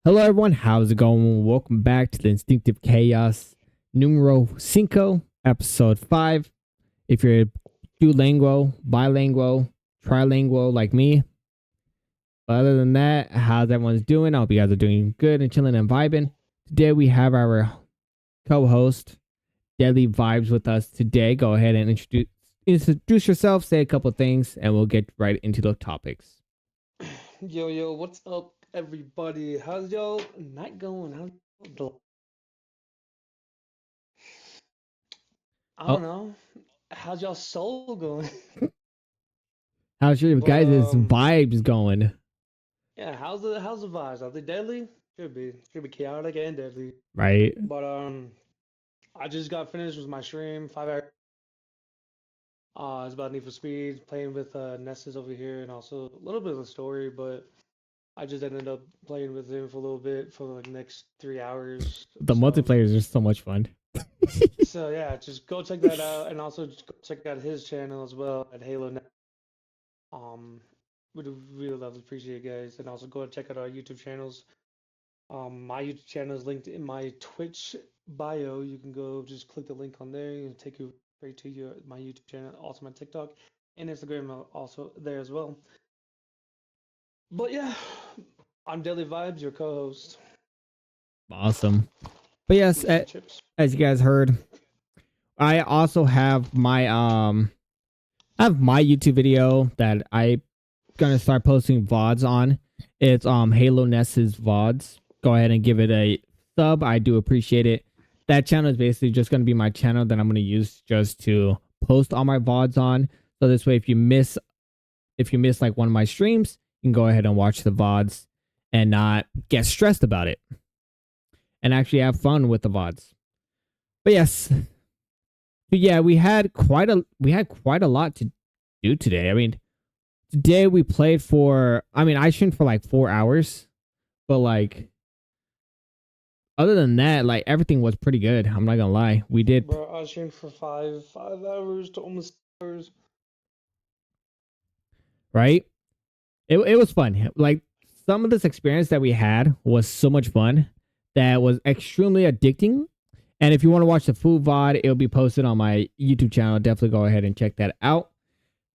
Hello, everyone. How's it going? Welcome back to the Instinctive Chaos numero cinco, episode 5. If you're duolingual, bilingual, trilingual like me. But other than that, how's everyone's doing? I hope you guys are doing good and chilling and vibing. Today we have our co-host, Deadly Vibes, with us today. Go ahead and introduce yourself, say a couple things, and we'll get right into the topics. Yo, what's up, everybody? How's y'all night going? I Oh, don't know. How's y'all soul going? how's your But guys' vibes going? yeah. How's the vibes? Are they deadly? Should be chaotic and deadly. Right? But I just got finished with my stream. 5 hours. It's about Need for Speed, playing with Nessus over here, and also a little bit of the story. But I just ended up playing with him for a little bit for like the next 3 hours. The multiplayers are so much fun. So yeah, just go check that out, and also just go check out his channel as well at Halo. Um, would really love to appreciate it, guys, and also go and check out our YouTube channels. My YouTube channel is linked in my Twitch bio. You can go just click the link on there and take you straight to my YouTube channel, also my TikTok and Instagram are also there as well. But yeah, I'm Daily Vibes, your co-host. Awesome. But yes, Eat some chips. as you guys heard, I also have my YouTube video that I gonna start posting VODs on. It's Halo Ness's VODs. Go ahead and give it a sub. I do appreciate it. That channel is basically just gonna be my channel that I'm gonna use just to post all my VODs on. So this way if you miss like one of my streams, you can go ahead and watch the VODs and not get stressed about it. And actually have fun with the VODs. But yes. But yeah, we had quite a lot to do today. I mean, today we played I streamed for like 4 hours, but like other than that, like everything was pretty good. I'm not gonna lie. We did Bro, I streamed for five hours to almost 6 hours. right. It was fun. Like some of this experience that we had was so much fun that was extremely addicting. And if you want to watch the full VOD, it'll be posted on my YouTube channel. Definitely go ahead and check that out.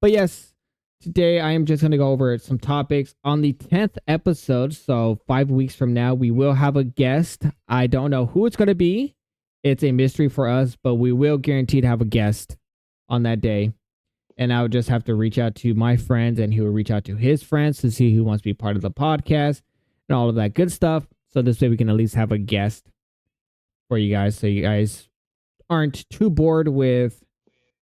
But yes, today I am just going to go over some topics on the 10th episode. So 5 weeks from now, we will have a guest. I don't know who it's going to be. It's a mystery for us, but we will guarantee to have a guest on that day. And I would just have to reach out to my friends and he will reach out to his friends to see who wants to be part of the podcast and all of that good stuff. So this way we can at least have a guest for you guys so you guys aren't too bored with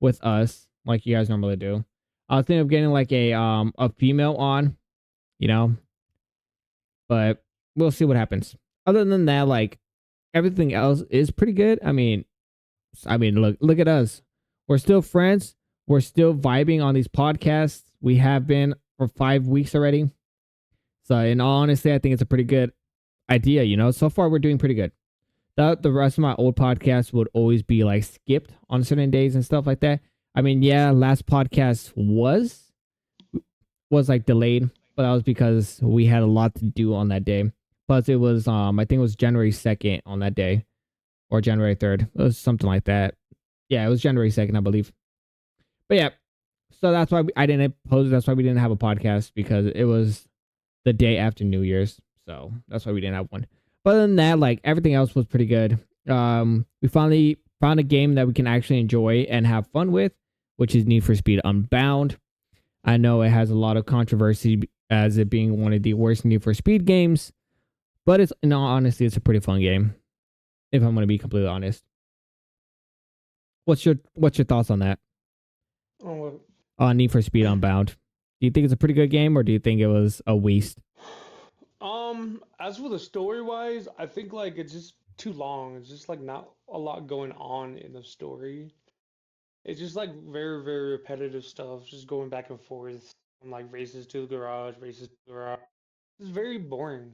us like you guys normally do. I was thinking of getting like a female on, you know, but we'll see what happens. Other than that, like everything else is pretty good. I mean, look at us. We're still friends. We're still vibing on these podcasts. We have been for 5 weeks already. So, in all honesty, I think it's a pretty good idea. So far we're doing pretty good. The rest of my old podcasts would always be like skipped on certain days and stuff like that. I mean, yeah, last podcast was like delayed, but that was because we had a lot to do on that day. Plus, it was I think it was January 2nd on that day, or January 3rd. It was something like that. Yeah, it was January 2nd, I believe. But yeah, so that's why I didn't post. That's why we didn't have a podcast because it was the day after New Year's. So that's why we didn't have one. But other than that, like everything else was pretty good. We finally found a game that we can actually enjoy and have fun with, which is Need for Speed Unbound. I know it has a lot of controversy as it being one of the worst Need for Speed games, but it's in all honesty, it's a pretty fun game. If I'm going to be completely honest, what's your thoughts on that? Oh, On Need for Speed Unbound, do you think it's a pretty good game, or do you think it was a waste? as for the story wise, I think like it's just too long. It's just like not a lot going on in the story. It's just like very, very repetitive stuff, just going back and forth from like races to the garage, races to the garage. It's very boring.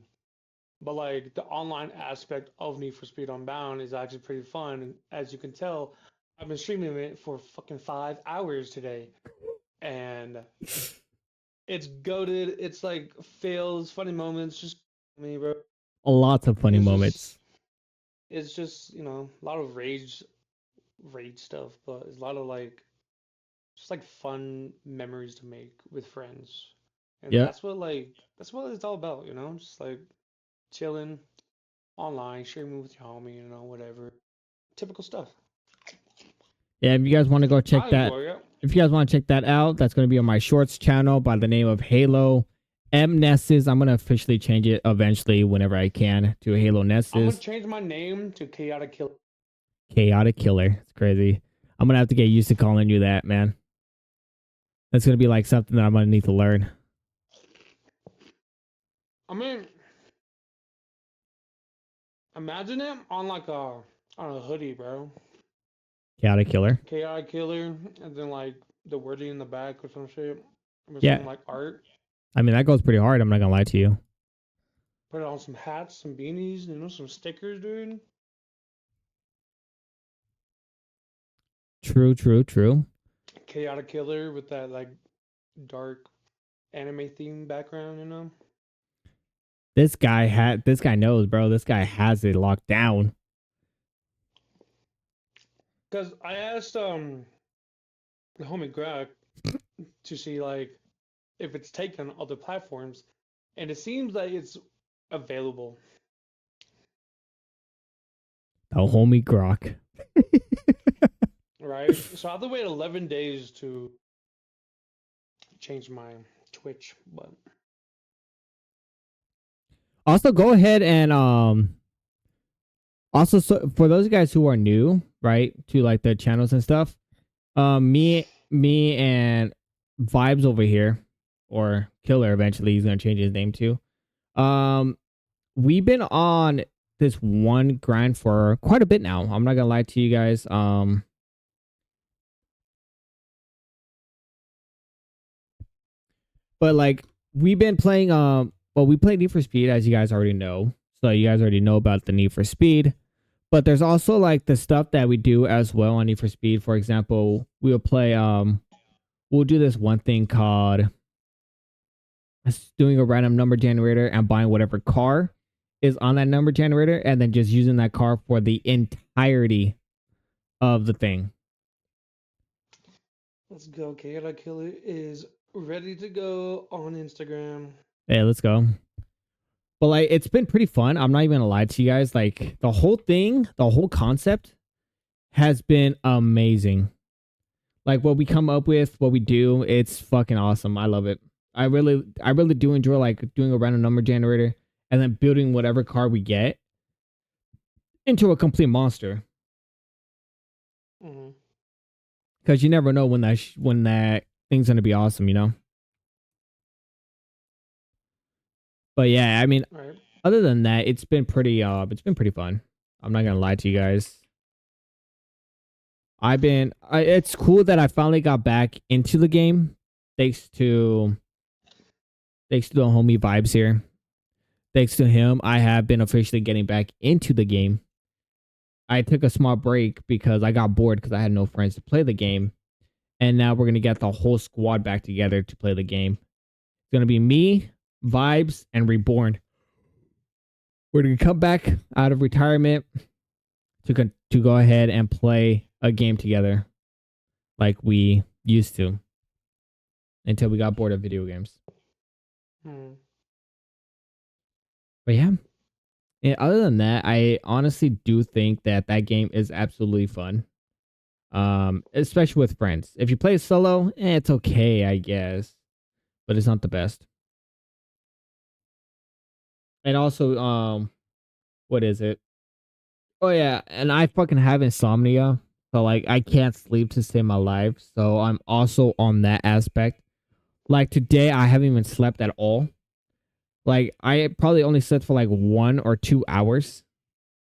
But like the online aspect of Need for Speed Unbound is actually pretty fun. As you can tell, I've been streaming it for fucking 5 hours today. And it's goaded. It's like fails, funny moments, just me, bro. Lots of funny It's just moments. it's just, a lot of rage stuff, but it's a lot of like just like fun memories to make with friends. And Yep. that's what it's all about, Just like chilling online, sharing with your homie, whatever. Typical stuff. Yeah, if you guys want to go check I that, enjoy it. if you guys want to check that out, that's going to be on my shorts channel by the name of Halo M Nesses. I'm going to officially change it eventually whenever I can to Halo I'm gonna Nesses. change my name to Chaotic Killer. Chaotic Killer. It's crazy. I'm going to have to get used to calling you that, man. That's going to be like something that I'm going to need to learn. I mean, imagine it on a hoodie, bro. Chaotic Killer. Chaotic Killer, and then like the wording in the back or some shit with Yeah. some like art. I mean, that goes pretty hard. I'm not going to lie to you. Put it on some hats, some beanies, some stickers, dude. True, true, true. Chaotic Killer with that like dark anime theme background. This guy knows, bro. This guy has it locked down. Cause I asked the homie Greg to see like if it's taken on other platforms, and it seems like it's available. The homie Grok. Right? So I have to wait 11 days to change my Twitch, but Also, go ahead and also, so for those guys who are new, right, to like the channels and stuff, me and Vibes over here, or Killer, eventually he's gonna change his name to. Um, we've been on this one grind for quite a bit now. I'm not gonna lie to you guys. But like we've been playing. Well, we play Need for Speed, as you guys already know. So you guys already know about the Need for Speed. But there's also like the stuff that we do as well on Need for Speed. For example, we'll play we'll do this one thing called doing a random number generator and buying whatever car is on that number generator and then just using that car for the entirety of the thing. let's go. Chaotic Killer is ready to go on Instagram. Hey, let's go. But like it's been pretty fun. I'm not even gonna lie to you guys. Like the whole thing, the whole concept has been amazing. Like what we come up with, what we do, it's fucking awesome. I love it. I really do enjoy like doing a random number generator and then building whatever car we get into a complete monster. Mm-hmm. Because you never know when that thing's gonna be awesome, you know. But yeah, I mean, Right. other than that, it's been pretty fun. I'm not gonna lie to you guys. It's cool that I finally got back into the game thanks to the homie Vibes here. Thanks to him, I have been officially getting back into the game. I took a small break because I got bored because I had no friends to play the game. And now we're going to get the whole squad back together to play the game. It's going to be me, Vibes, and Reborn. We're going to come back out of retirement to go ahead and play a game together like we used to until we got bored of video games. Hmm. But yeah. And other than that, I honestly do think that game is absolutely fun. Especially with friends. If you play solo, it's okay, I guess, but it's not the best. And also, what is it? Oh yeah, and I fucking have insomnia, so like I can't sleep to save my life. So I'm also on that aspect. Like today, I haven't even slept at all. Like I probably only slept for like 1 or 2 hours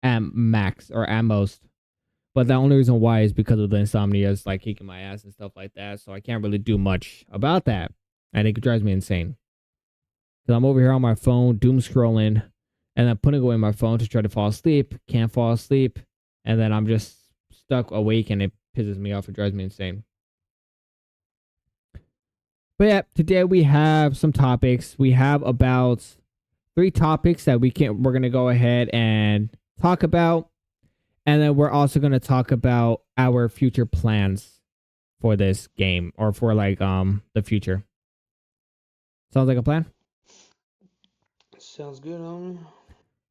at max or at most. But the only reason why is because of the insomnia is like kicking my ass and stuff like that. So I can't really do much about that. And it drives me insane. Because I'm over here on my phone, doom scrolling, and then putting away my phone to try to fall asleep. Can't fall asleep. And then I'm just stuck awake and it pisses me off. It drives me insane. But yeah, today we have some topics. We have about three topics that we're gonna go ahead and talk about, and then we're also gonna talk about our future plans for this game or for like the future. Sounds like a plan. Sounds good, homie.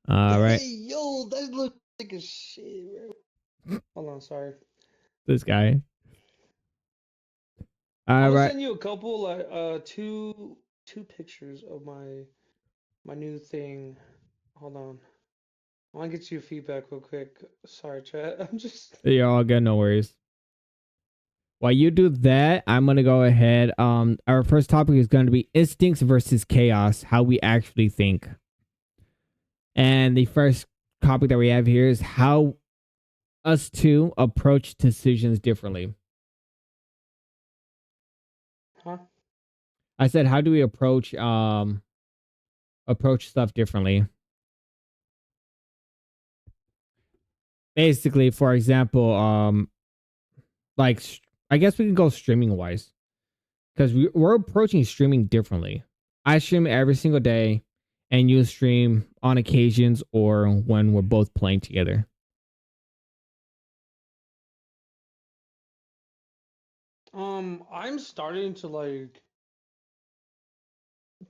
All right, Hey, yo, that looks like a shit, bro. Hold on, sorry. this guy. I'm All gonna right, send you a couple, like, two pictures of my new thing. Hold on. I want to get you feedback real quick. Sorry, chat. I'm just. you're all good. No worries. While you do that, I'm gonna go ahead. Our first topic is going to be instincts versus chaos, how we actually think. And the first topic that we have here is how us two approach decisions differently. Huh? I said, how do we approach stuff differently? Basically, for example, like I guess we can go streaming wise because we're approaching streaming differently. I stream every single day, and you stream on occasions or when we're both playing together. I'm starting to like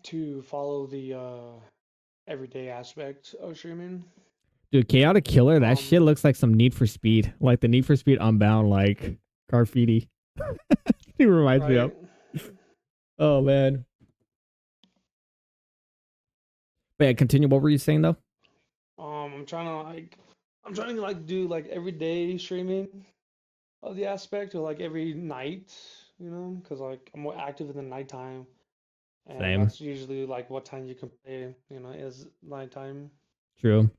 to follow the everyday aspect of streaming. Dude, Chaotic Killer, that Um, shit looks like some Need for Speed, like the Need for Speed Unbound, like graffiti. It reminds me of. right. Oh man. But yeah, continue. What were you saying though? I'm trying to like, I'm trying to like do like everyday streaming of the aspect, or like every night, because like I'm more active in the nighttime, and Same. that's usually like what time you can play, is nighttime. True.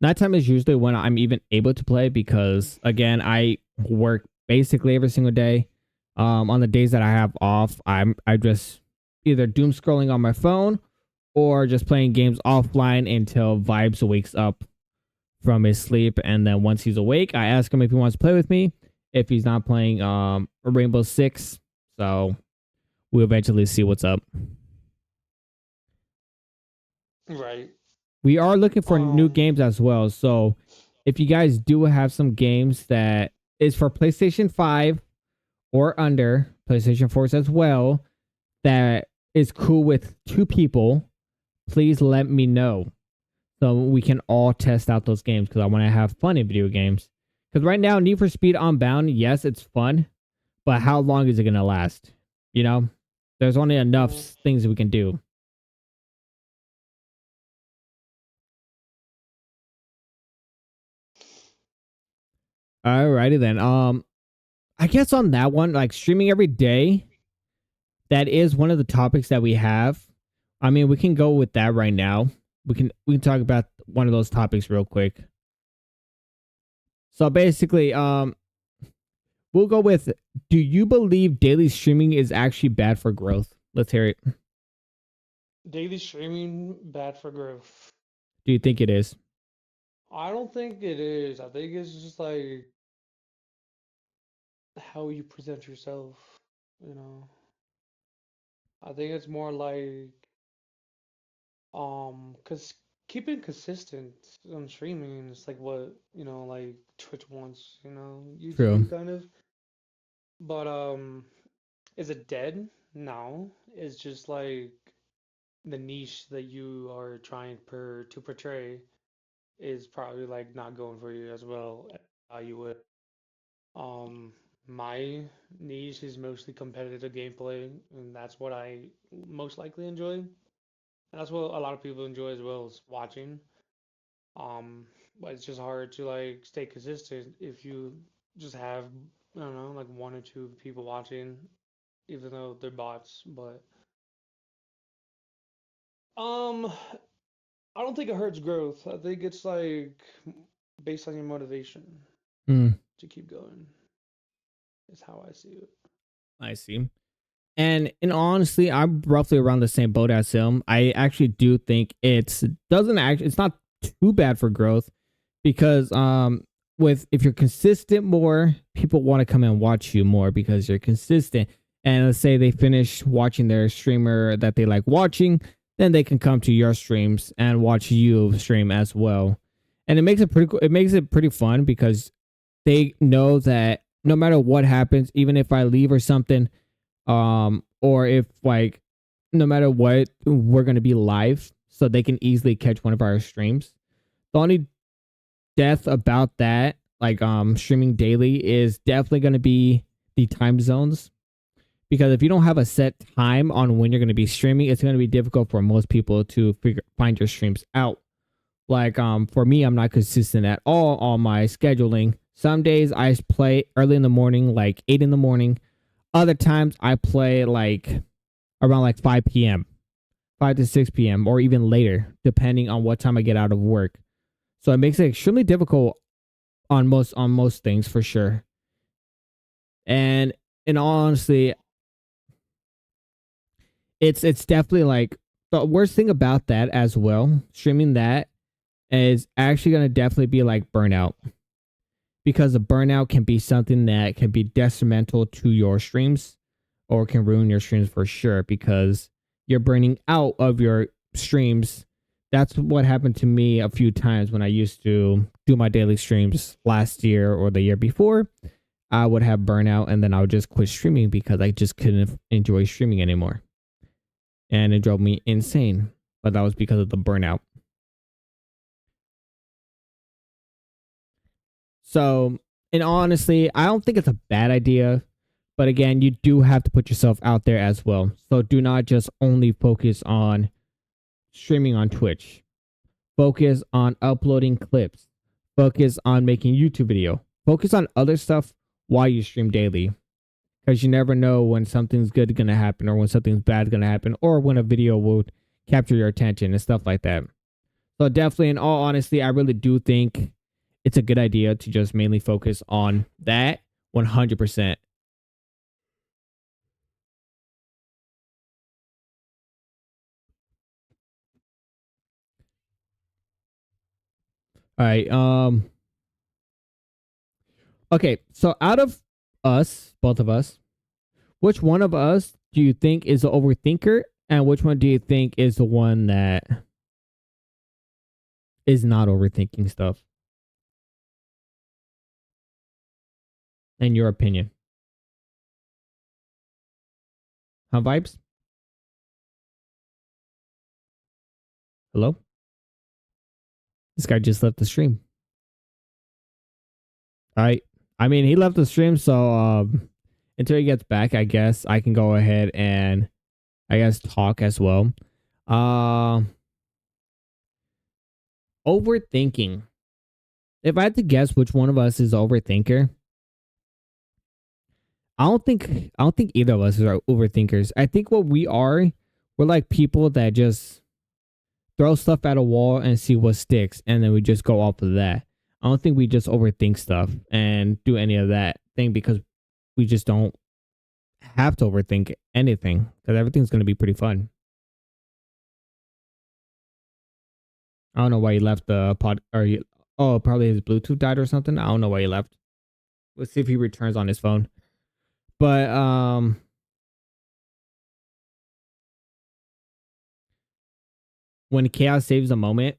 Nighttime is usually when I'm even able to play because again, I work basically every single day. On the days that I have off, I just either doom scrolling on my phone or just playing games offline until Vibes wakes up from his sleep. And then once he's awake, I ask him if he wants to play with me. If he's not playing Rainbow Six, so we'll eventually see what's up. Right. We are looking for new Um, games as well. So if you guys do have some games that is for PlayStation 5 or under, PlayStation 4s as well, that is cool with two people, please let me know so we can all test out those games because I want to have fun in video games. Because right now, Need for Speed Unbound, yes, it's fun, but how long is it going to last? You know, there's only enough mm, things we can do. Alrighty then. I guess on that one, like streaming every day, that is one of the topics that we have. I mean, we can go with that right now. We can talk about one of those topics real quick. So basically, we'll go with, do you believe daily streaming is actually bad for growth? Let's hear it. daily streaming bad for growth. Do you think it is? I don't think it is. I think it's just like how you present yourself, you know. I think it's more like cause keeping consistent on streaming is like what, like Twitch wants, you to True. do kind of. But is it dead? No. It's just like the niche that you are trying to portray is probably like not going for you as well as how you would. Um, my niche is mostly competitive gameplay, and that's what I most likely enjoy. And that's what a lot of people enjoy as well as watching. Um, but it's just hard to like stay consistent if you just have, I don't know, like one or two people watching, even though they're bots. But um, I don't think it hurts growth. I think it's like based on your motivation Hmm. to keep going, is how I see it. I see. And honestly, I'm roughly around the same boat as him. I actually do think it's not too bad for growth because with if you're consistent more, people want to come and watch you more because you're consistent. And let's say they finish watching their streamer that they like watching, then they can come to your streams and watch you stream as well. And it makes it pretty cool. It makes it pretty fun because they know that no matter what happens, even if I leave or something, or if like no matter what, we're gonna be live, so they can easily catch one of our streams. The only death about that, like streaming daily, is definitely gonna be the time zones. Because if you don't have a set time on when you're gonna be streaming, it's gonna be difficult for most people to find your streams out. Like for me, I'm not consistent at all on my scheduling. Some days I play early in the morning, like 8 in the morning. Other times I play like around like 5 p.m., 5 to 6 p.m., or even later, depending on what time I get out of work. So it makes it extremely difficult on most things for sure. And in all honesty, it's definitely like the worst thing about that as well. Streaming that is actually gonna definitely be like burnout. Because the burnout can be something that can be detrimental to your streams or can ruin your streams for sure because you're burning out of your streams. That's what happened to me a few times when I used to do my daily streams last year or the year before. I would have burnout and then I would just quit streaming because I just couldn't enjoy streaming anymore. And it drove me insane. But that was because of the burnout. So, and honestly, I don't think it's a bad idea. But again, you do have to put yourself out there as well. So do not just only focus on streaming on Twitch. Focus on uploading clips. Focus on making YouTube video. Focus on other stuff while you stream daily. Because you never know when something's good going to happen or when something's bad going to happen or when a video will capture your attention and stuff like that. So definitely, in all honesty, I really do think it's a good idea to just mainly focus on that 100%. All right. Okay. So out of us, both of us, which one of us do you think is the overthinker, and which one do you think is the one that is not overthinking stuff? In your opinion, huh? Vibes. Hello. This guy just left the stream. All right. I mean, he left the stream, so until he gets back, I guess I can go ahead and I guess talk as well. Overthinking. If I had to guess which one of us is the overthinker, I don't think either of us are overthinkers. I think what we are, we're like people that just throw stuff at a wall and see what sticks, and then we just go off of that. I don't think we just overthink stuff and do any of that thing because we just don't have to overthink anything because everything's going to be pretty fun. I don't know why he left the pod. Oh, probably his Bluetooth died or something. I don't know why he left. Let's see if he returns on his phone. But when chaos saves a moment,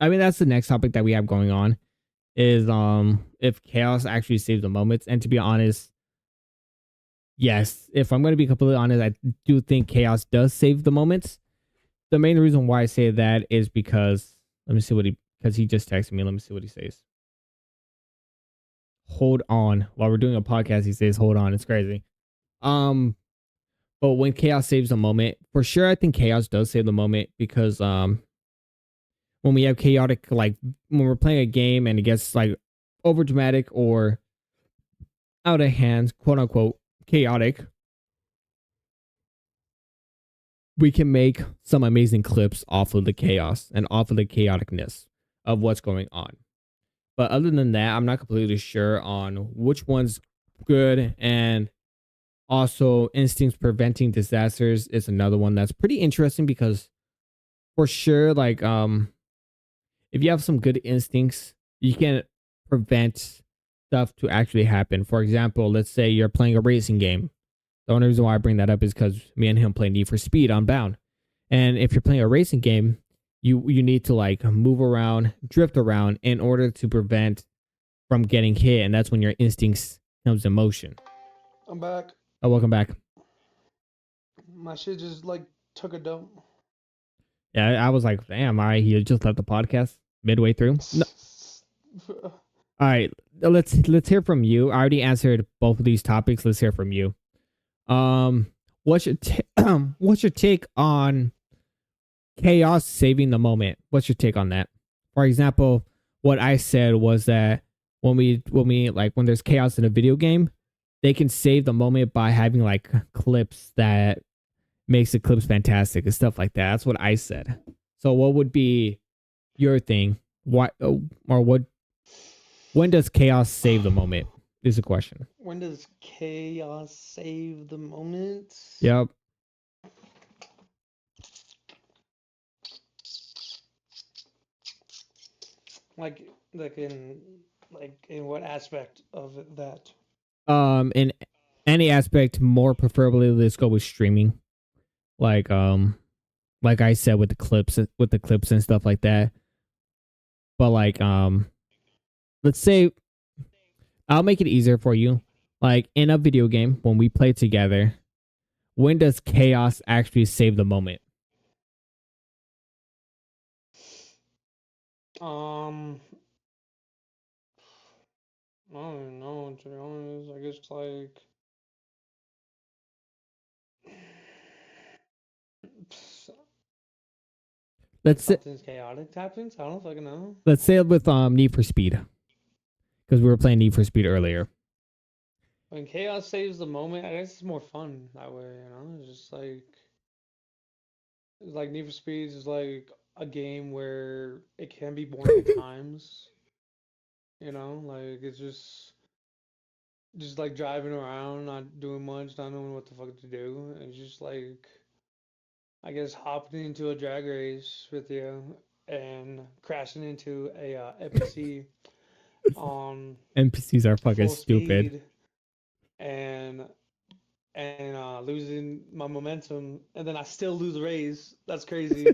I mean that's the next topic that we have going on is if chaos actually saves the moments. And to be honest, yes, if I'm going to be completely honest, I do think chaos does save the moments. The main reason why I say that is because let me see because he just texted me. Let me see what he says. Hold on. While we're doing a podcast, he says, hold on. It's crazy. But when chaos saves the moment, for sure, I think chaos does save the moment because when we have chaotic, like when we're playing a game and it gets like over dramatic or out of hand, quote unquote, chaotic, we can make some amazing clips off of the chaos and off of the chaoticness of what's going on. But other than that, I'm not completely sure on which one's good. And also, instincts preventing disasters is another one that's pretty interesting because for sure, like if you have some good instincts, you can prevent stuff to actually happen. For example, let's say you're playing a racing game. The only reason why I bring that up is because me and him play Need for Speed Unbound. And if you're playing a racing game, you need to like move around, drift around in order to prevent from getting hit, and that's when your instincts comes in motion. I'm back. Oh, welcome back. My shit just like took a dump. Yeah, I was like, damn, all right, he just left the podcast midway through. No. All right, let's hear from you. I already answered both of these topics. Let's hear from you. What's your what's your take on chaos saving the moment? What's your take on that? For example, what I said was that when there's chaos in a video game, they can save the moment by having like clips that makes the clips fantastic and stuff like that. That's what I said. So what would be your thing? What or what? When does chaos save the moment? Is the question. When does chaos save the moment? Yep. Like in what aspect of that? In any aspect, more preferably, let's go with streaming. Like I said with the clips and stuff like that. But like let's say I'll make it easier for you. Like in a video game, when we play together, when does chaos actually save the moment? I don't know, to be honest. I guess like Let's say, something's chaotic happens. I don't fucking know. let's say with Need for Speed, because we were playing Need for Speed earlier. When chaos saves the moment, I guess it's more fun that way, you know? It's like Need for Speed is like a game where it can be boring at times, you know? Like it's just like driving around, not doing much, not knowing what the fuck to do. It's just like I guess hopping into a drag race with you and crashing into a NPC on NPCs are fucking full stupid. speed and losing my momentum, and then I still lose the race. That's crazy.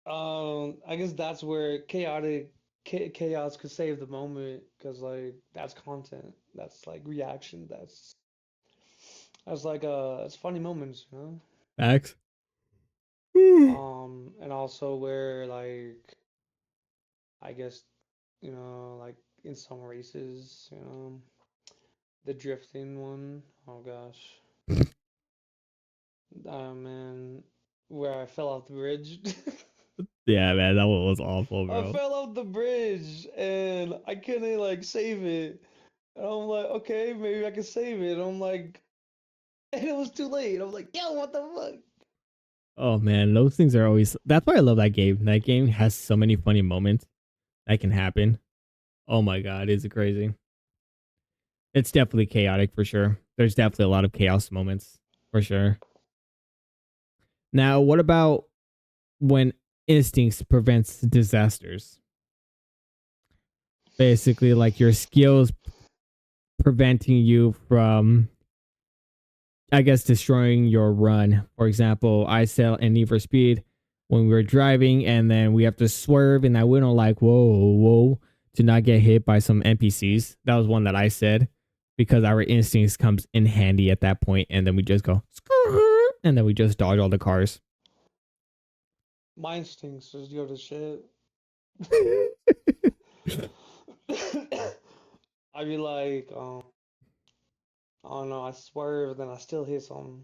I guess that's where chaos could save the moment because like that's content, that's like reaction, that's like it's funny moments, you know. Facts. And also where like I guess like in some races, the drifting one. Oh gosh. Oh man, where I fell off the bridge. Yeah, man, that one was awful, I bro. fell off the bridge and I couldn't like save it. And I'm like, okay, maybe I can save it. And I'm like, and it was too late. I'm like, yo, what the fuck? Oh man, those things are always. That's why I love that game. That game has so many funny moments that can happen. Oh my god, is it crazy? It's definitely chaotic for sure. There's definitely a lot of chaos moments for sure. Now, what about when instincts prevents disasters? Basically, like your skills preventing you from, I guess, destroying your run. For example, I said in Need for Speed when we were driving and then we have to swerve and I went on like, whoa, to not get hit by some NPCs. That was one that I said because our instincts comes in handy at that point and then we just go, and then we just dodge all the cars. My instincts just go to shit. I'd be like, I don't know, I swerve, then I still hit something.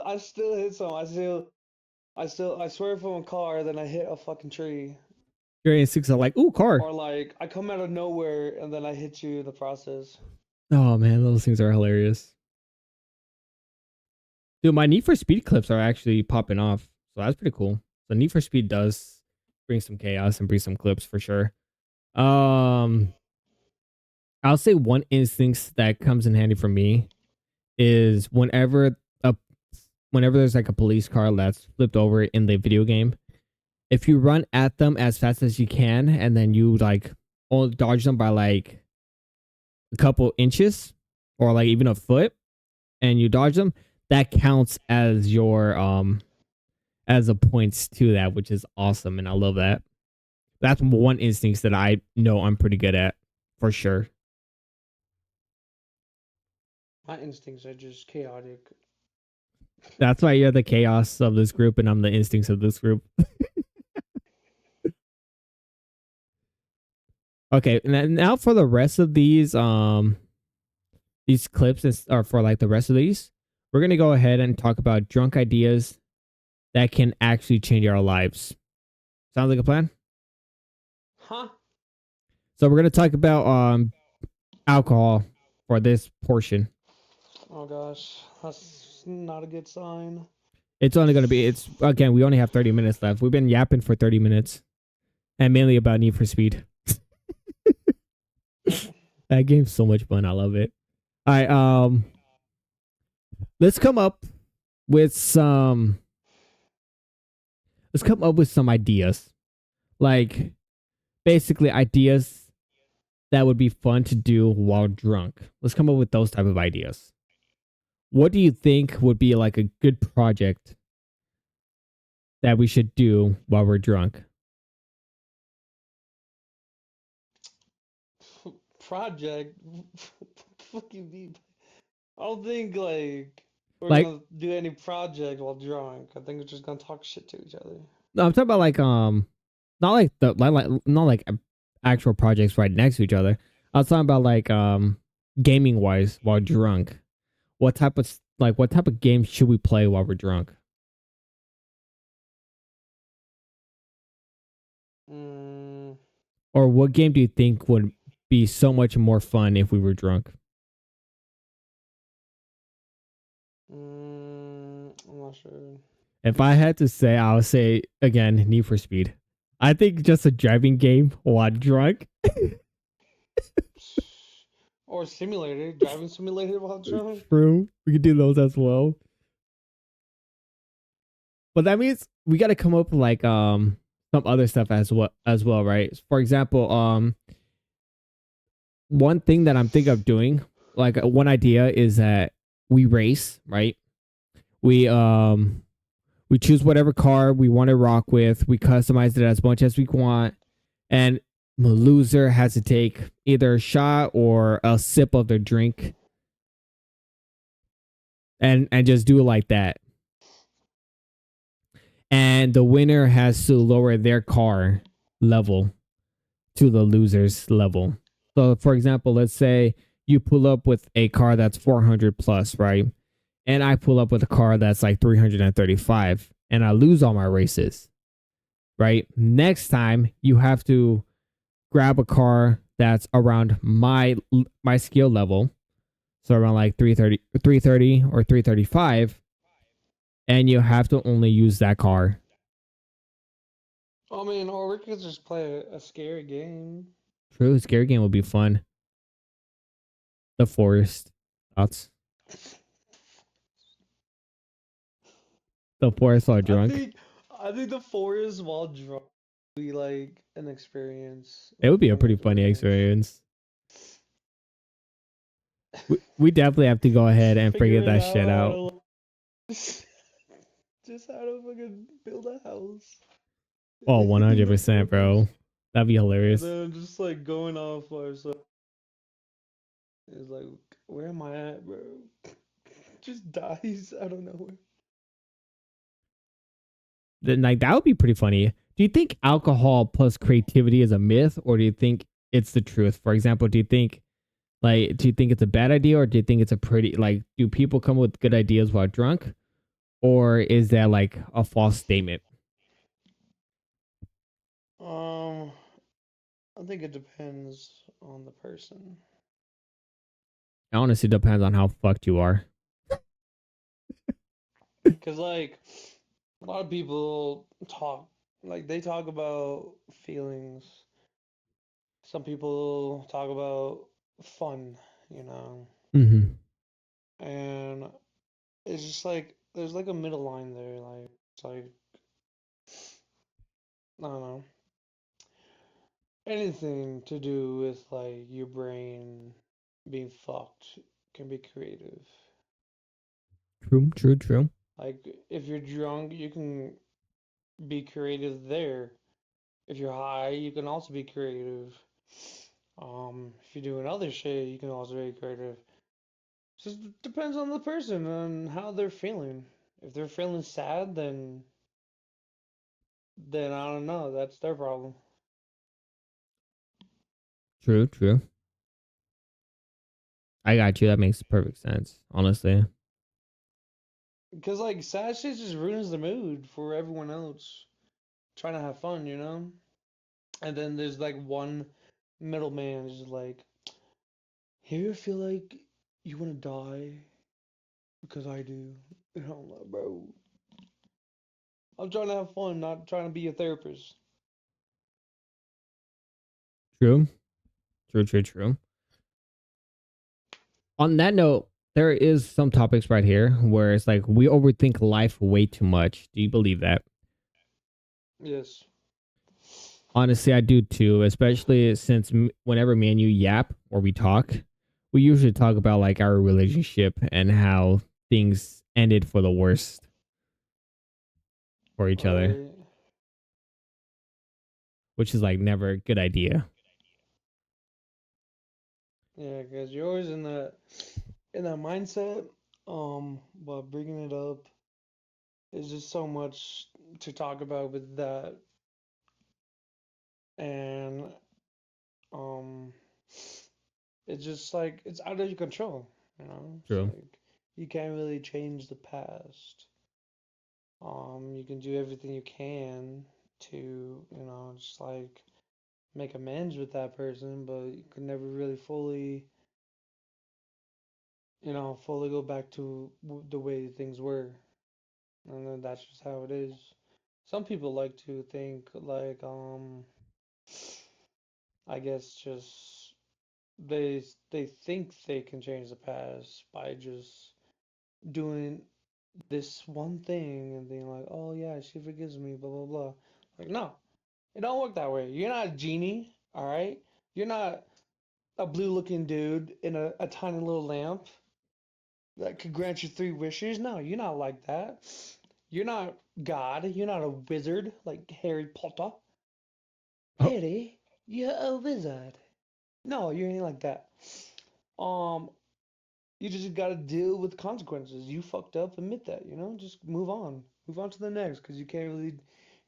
I still hit some. I swerve from a car, then I hit a fucking tree. Your instincts are like, ooh, car. Or like I come out of nowhere and then I hit you in the process. Oh man, those things are hilarious. Dude, my Need for Speed clips are actually popping off. So that's pretty cool. So Need for Speed does bring some chaos and bring some clips for sure. I'll say one instinct that comes in handy for me is whenever there's like a police car that's flipped over in the video game, if you run at them as fast as you can and then you like only dodge them by like a couple inches or like even a foot and you dodge them, that counts as your as a points to that, which is awesome, and I love that. That's one instincts that I know I'm pretty good at for sure. My instincts are just chaotic. That's why you're the chaos of this group, and I'm the instincts of this group. Okay, now for the rest of these clips are for like the rest of these. We're gonna go ahead and talk about drunk ideas that can actually change our lives. Sounds like a plan. Huh? So we're gonna talk about alcohol for this portion. Oh gosh, that's not a good sign. It's only gonna be it's again. We only have 30 minutes left. We've been yapping for 30 minutes, and mainly about Need for Speed. That game's so much fun. I love it. All right, let's come up with some. Let's come up with some ideas, like basically ideas that would be fun to do while drunk. Let's come up with those type of ideas. What do you think would be like a good project that we should do while we're drunk? Project. Fucking be. I don't think like we're Like, gonna do any project while drunk. I think we're just gonna talk shit to each other. no, I'm talking about like not like the not like actual projects right next to each other. I was talking about like gaming wise while drunk. What type of games should we play while we're drunk? Mm, Or what game do you think would be so much more fun if we were drunk? I'm not sure. If I had to say, I would say again Need for Speed. I think just a driving game while drunk. Or simulator, driving simulator while drunk. True, we could do those as well. But that means we got to come up with like some other stuff as well, right? For example, one thing that I'm thinking of doing, like one idea is that we race, right? We we choose whatever car we want to rock with. We customize it as much as we want, and the loser has to take either a shot or a sip of their drink, and just do it like that. And the winner has to lower their car level to the loser's level. So, for example, let's say you pull up with a car that's 400 plus, right? And I pull up with a car that's like 335, and I lose all my races, right? Next time, you have to grab a car that's around my skill level, so around like 330 or 335, and you have to only use that car. I mean, or we could just play a scary game. True, scary game would be fun. The forest. Thoughts? The forest while I drunk. think I think the forest while drunk would be like an experience, It a would be a fun pretty funny experience. experience. We definitely have to go ahead and figure Figuring that out shit how out. to just how to fucking build a house. Oh, In the 100%, bro. forest. That'd be And hilarious. then just like going off ourselves. It's like, where am I at, bro? Just dies out of nowhere. Then, like, that would be pretty funny. Do you think alcohol plus creativity is a myth, or do you think it's the truth? For example, do you think it's a bad idea, or do you think it's a pretty like? Do people come with good ideas while drunk, or is that like a false statement? Um, I think it depends on the person. It honestly depends on how fucked you are. Cause like a lot of people talk, like they talk about feelings. Some people talk about fun, you know, Mm-hmm. and it's just like there's like a middle line there. Like it's like I don't know, anything to do with like your brain being fucked can be creative. True, true, true. Like if you're drunk, you can be creative there. If you're high, you can also be creative. If you're doing other shit, you can also be creative. Just depends on the person and how they're feeling. If they're feeling sad, then I don't know. That's their problem. True, true. I got you. That makes perfect sense, honestly. Because like sad shit just ruins the mood for everyone else trying to have fun, you know. And then there's like one middleman just like, you ever feel like you want to die? Because I do. And I'm like, bro, I'm trying to have fun, not trying to be a therapist. True, true, true, true. On that note, there is some topics right here where it's like we overthink life way too much. Do you believe that? Yes. Honestly, I do too, especially since whenever me and you yap or we talk, we usually talk about like our relationship and how things ended for the worst for each other, Right. which is like never a good idea. Yeah, because you're always in that mindset. But bringing it up is just so much to talk about with that, and um, it's just like it's out of your control. You know, it's True. like you can't really change the past. You can do everything you can to, just like make amends with that person, but you can never really fully go back to the way things were. And then that's just how it is. Some people like to think like, I guess just they think they can change the past by just doing this one thing and being like, oh yeah, she forgives me, blah blah blah. Like no, it don't work that way. You're not a genie, all right? You're not a blue-looking dude in a tiny little lamp that could grant you three wishes. No, you're not like that. You're not God. You're not a wizard like Harry Potter. Oh, Harry, you're a wizard. No, you ain't like that. Um, you just gotta deal with consequences. You fucked up, admit that. Just move on. Move on to the next, because you can't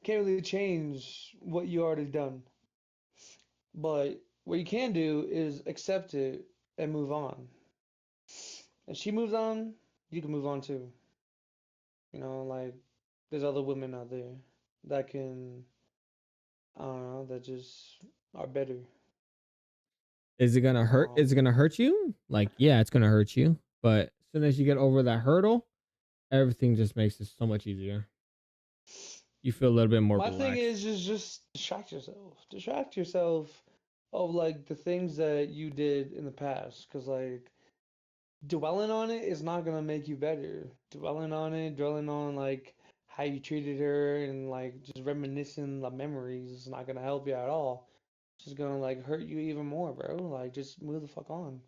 really change what you already done. But what you can do is accept it and move on. And she moves on, you can move on too. Like there's other women out there that can, I don't know, that just are better. is it gonna hurt? Is it Um, gonna hurt you? Like, yeah, it's gonna hurt you. But as soon as you get over that hurdle, everything just makes it so much easier. You feel a little bit more my thing relaxed. is just distract yourself. Distract yourself of like the things that you did in the past, because like dwelling on it is not gonna make you better. Dwelling on it, dwelling on like how you treated her and like just reminiscing the memories is not gonna help you at all. It's just gonna like hurt you even more, bro. Like just move the fuck on.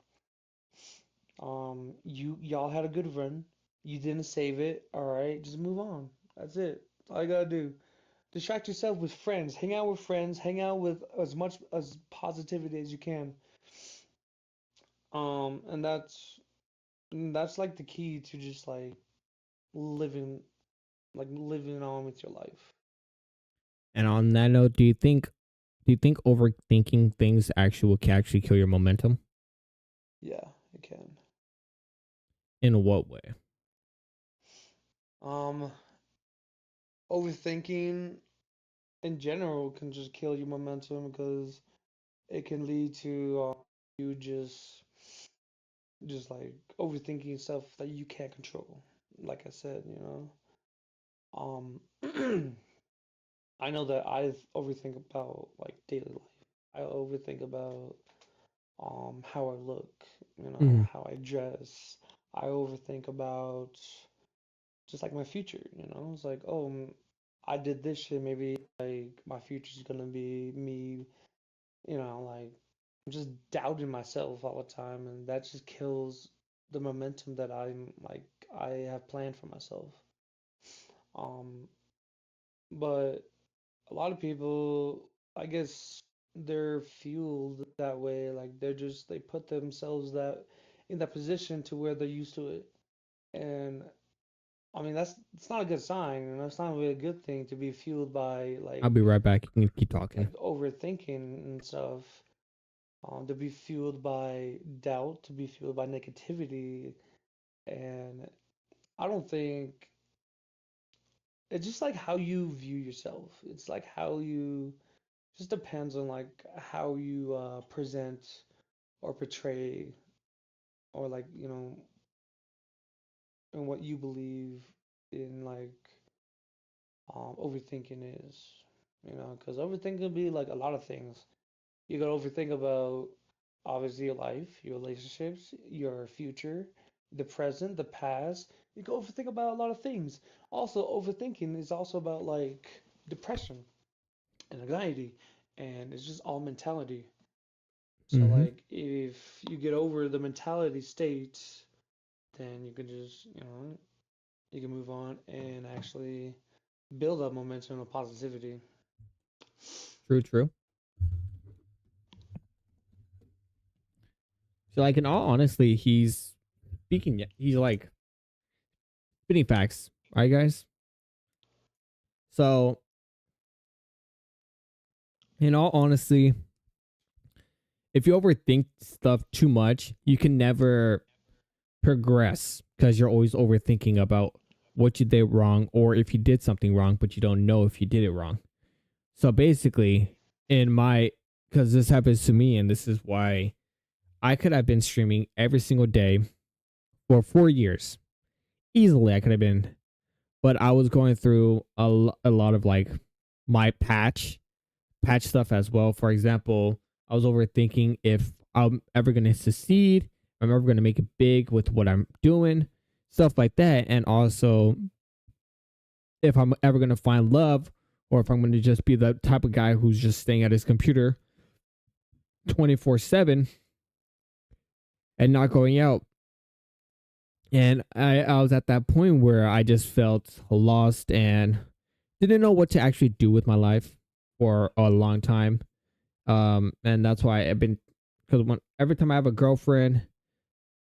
Y'all had a good run. You didn't save it. All right, just move on. That's it. That's all you gotta do. Distract yourself with friends. Hang out with friends. Hang out with as much as positivity as you can. And that's like the key to just living living on with your life. And on that note, do you think overthinking things actually kill your momentum? Yeah, it can. In what way? Um, Overthinking in general can just kill your momentum because it can lead to you just like overthinking stuff that you can't control. Like I said, I know that I overthink about like daily life. I overthink about how I look, Mhm. how I dress. I overthink about just like my future, It's like, oh, I did this shit, maybe like my future's gonna be me, like I'm just doubting myself all the time, and that just kills. the momentum that I have planned for myself. Um, but a lot of people, I guess, they're fueled that way. Like they put themselves that in that position to where they're used to it. And I mean that's it's not a good sign, and that's not really a good thing to be fueled by I'll be right back. You can keep like talking. overthinking and stuff. To be fueled by doubt, to be fueled by negativity, and I don't think it's just like how you view yourself. It's like how you just depends on like how you present or portray or like and what you believe in like overthinking is, because overthinking can be like a lot of things. You gotta overthink about obviously your life, your relationships, your future, the present, the past. You can overthink about a lot of things. Also, overthinking is also about like depression and anxiety, and it's just all mentality. So Mm-hmm. like if you get over the mentality state, then you can just, you can move on and actually build up momentum of positivity. True, true. So, like, in all honesty, he's speaking. He's like spitting facts, right, guys? So, in all honesty, if you overthink stuff too much, you can never progress because you're always overthinking about what you did wrong or if you did something wrong, but you don't know if you did it wrong. So basically, in my, because this happens to me, and this is why I could have been streaming every single day for 4 years. Easily, I could have been, but I was going through a lot of like my patch stuff as well. For example, I was overthinking if I'm ever going to succeed, if I'm ever going to make it big with what I'm doing, stuff like that. And also, if I'm ever going to find love or if I'm going to just be the type of guy who's just staying at his computer 24/7 and not going out. And I was at that point where I just felt lost and didn't know what to actually do with my life for a long time. And that's why I've been, because when every time I have a girlfriend,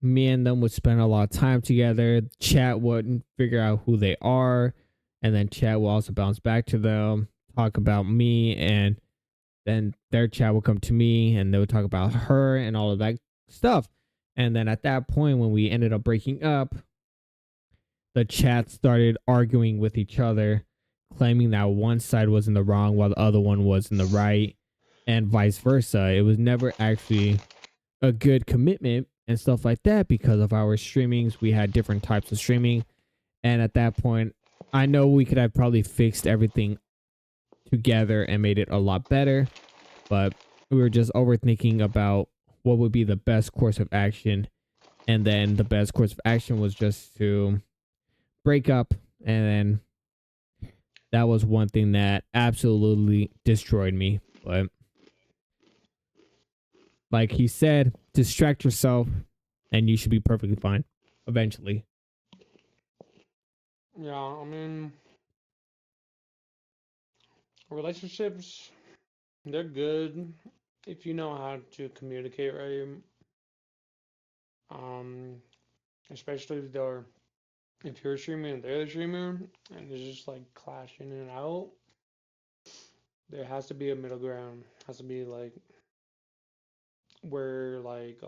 me and them would spend a lot of time together. Chat wouldn't figure out who they are, and then chat will also bounce back to them, talk about me, and then their chat will come to me, and they would talk about her and all of that stuff. And then at that point, when we ended up breaking up, the chat started arguing with each other, claiming that one side was in the wrong while the other one was in the right, and vice versa. It was never actually a good commitment and stuff like that because of our streamings. We had different types of streaming. And at that point, I know we could have probably fixed everything together and made it a lot better, but we were just overthinking about what would be the best course of action. And then the best course of action was just to break up. And then that was one thing that absolutely destroyed me. But like he said, distract yourself and you should be perfectly fine eventually. Yeah, I mean, relationships, they're good if you know how to communicate right. Um, Especially if you're a streamer and they're the streamer, and it's just like clashing in and out. There has to be a middle ground. Has to be like where like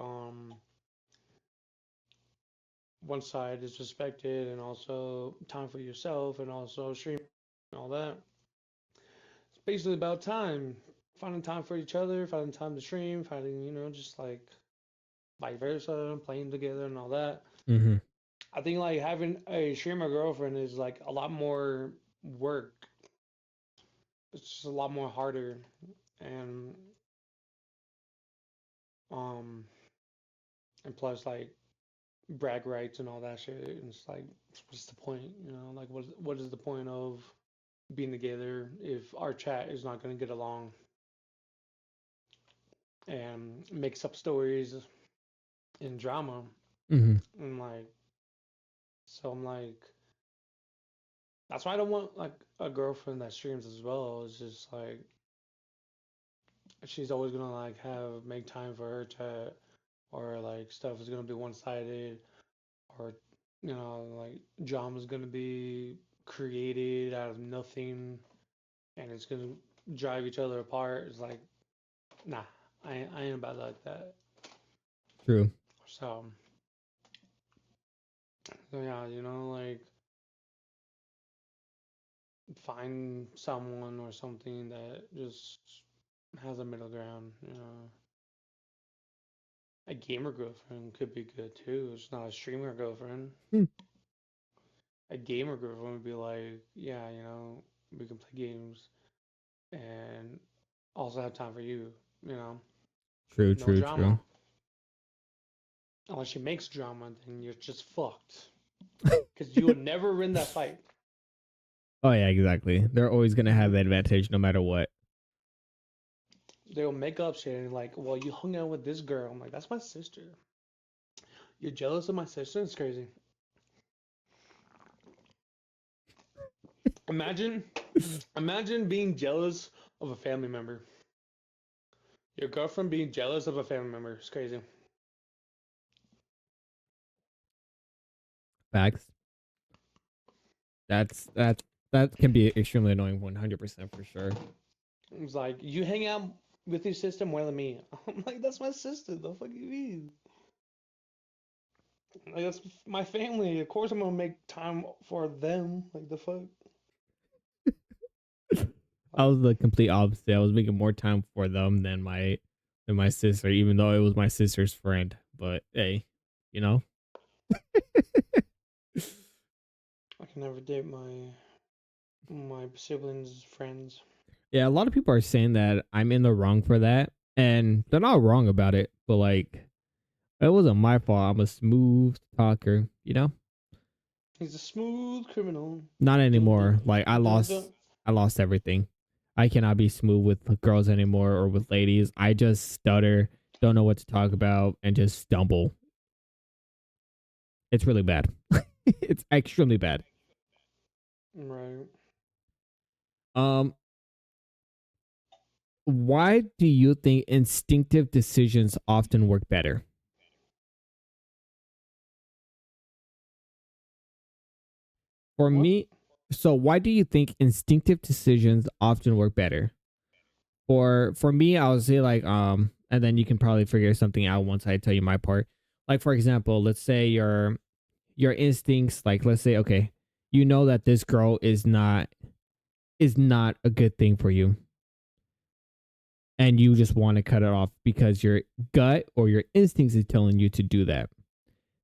one side is respected and also time for yourself and also stream and all that. It's basically about time. Finding time for each other, finding time to stream, finding, just like vice versa, playing together and all that. Mm-hmm. I think like having a streamer girlfriend is like a lot more work. It's just a lot more harder and um and plus like brag rights and all that shit. And it's like, what's the point? Like what is the point of being together if our chat is not gonna get along and makes up stories and drama? Mm-hmm. And like, so I'm like, that's why I don't want like a girlfriend that streams as well. It's just like she's always gonna like have make time for her chat, or like stuff is gonna be one sided, or like drama is gonna be created out of nothing, and it's gonna drive each other apart. It's like, nah, I ain't about like that. True. So, so yeah, like find someone or something that just has a middle ground. A gamer girlfriend could be good too. It's not a streamer girlfriend. Hmm. A gamer girlfriend would be like, yeah, we can play games and also have time for you, you know, True. no True. drama. True. Unless she makes drama, then you're just fucked. Because you would never win that fight. Oh yeah, exactly. They're always gonna have Hmm. the advantage no matter what. They'll make up shit and like, well, you hung out with this girl. I'm like, that's my sister. You're jealous of my sister? It's crazy. Imagine, imagine being jealous of a family member. Your girlfriend being jealous of a family member. It's crazy. Facts. That that can be extremely annoying. 100% for sure. It's like, you hang out with your sister more than me. I'm like, that's my sister. The fuck you mean? Like, that's my family. Of course, I'm gonna make time for them. Like the fuck. I Like, was the complete opposite. I was making more time for them than my sister, even though it was my sister's friend. But hey, you know. I can never date my siblings' friends. Yeah, a lot of people are saying that I'm in the wrong for that, and they're not wrong about it. But like, it wasn't my fault. I'm a smooth talker, you know. He's a smooth criminal. Not Dun, dun, anymore. Like dun, dun. I lost everything. I cannot be smooth with girls anymore or with ladies. I just stutter, don't know what to talk about, and just stumble. It's really bad. It's extremely bad. Right. Um, why do you think instinctive decisions often work better? For What? me, so why do you think instinctive decisions often work better? For me, I would say like and then you can probably figure something out once I tell you my part. Like for example, let's say your instincts, like let's say, okay, you know that this girl is not a good thing for you, and you just want to cut it off because your gut or your instincts is telling you to do that.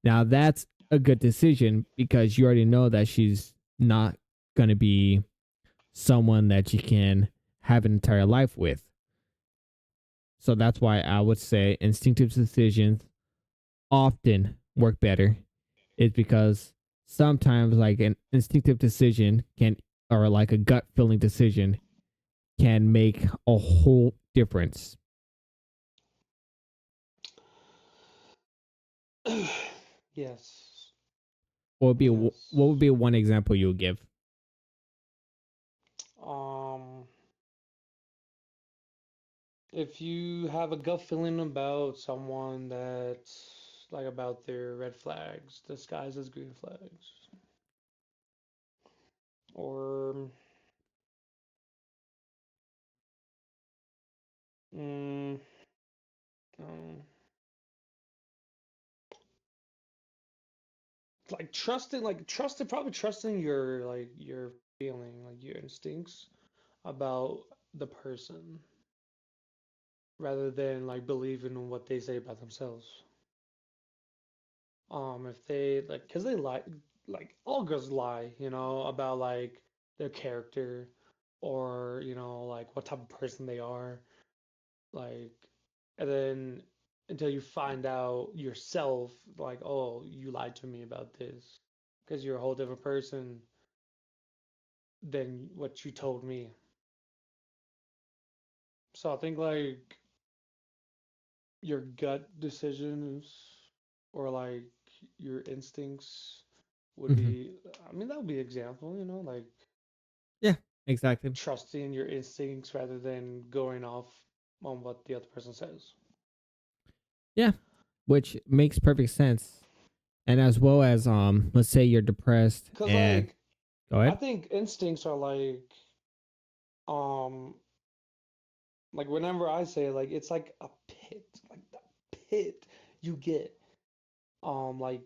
Now that's a good decision because you already know that she's not going to be someone that you can have an entire life with. So that's why I would say instinctive decisions often work better. Is because sometimes like an instinctive decision can, or like a gut feeling decision can make a whole difference. Yes. What Yes. would be one example you would give? Um, if you have a gut feeling about someone that's like about their red flags disguised as green flags, or mm, um, like probably trusting your like your feeling, like your instincts about the person, rather than like believing in what they say about themselves. If they like, cause they lie, like all girls lie, about like their character, or like what type of person they are, like, and then until you find out yourself, like, oh, you lied to me about this, because you're a whole different person than what you told me. So I think like your gut decisions, or like your instincts would Hmm. be. I mean, that would be an example. Like Yeah, exactly. trusting your instincts rather than going off on what the other person says. Yeah, which makes perfect sense. And as well as let's say you're depressed Cause and go I ahead. think instincts are um, like whenever I say like it's like a pit, like the pit you get. Like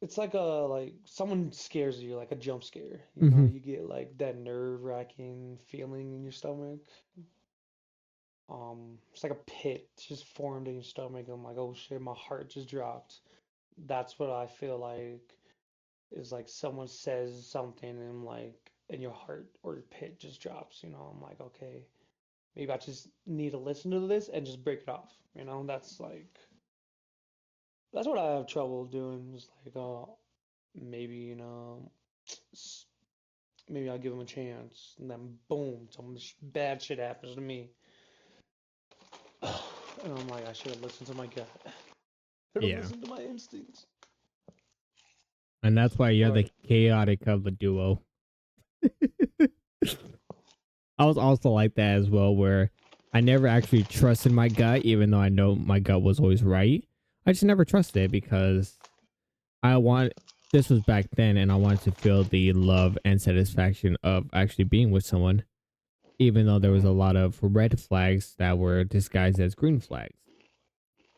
it's like someone scares you, like a jump scare. Hmm. You get like that nerve-wracking feeling in your stomach. It's like a pit just formed in your stomach. I'm like, oh shit, my heart just dropped. That's what I feel like is like someone says something and your heart or your pit just drops. I'm like, okay, maybe I just need to listen to this and just break it off. That's what I have trouble doing. Just like, maybe maybe I'll give him a chance, and then boom, some bad shit happens to me, and I'm like, I should have listened to my gut. Should have Yeah, listened to my instincts. and that's why you're the But chaotic of the duo. I was also like that as well, where I never actually trusted my gut, even though I know my gut was always right. I just never trusted it because I want this was back then, and I wanted to feel the love and satisfaction of actually being with someone, even though there was a mm, lot of red flags that were disguised as green flags,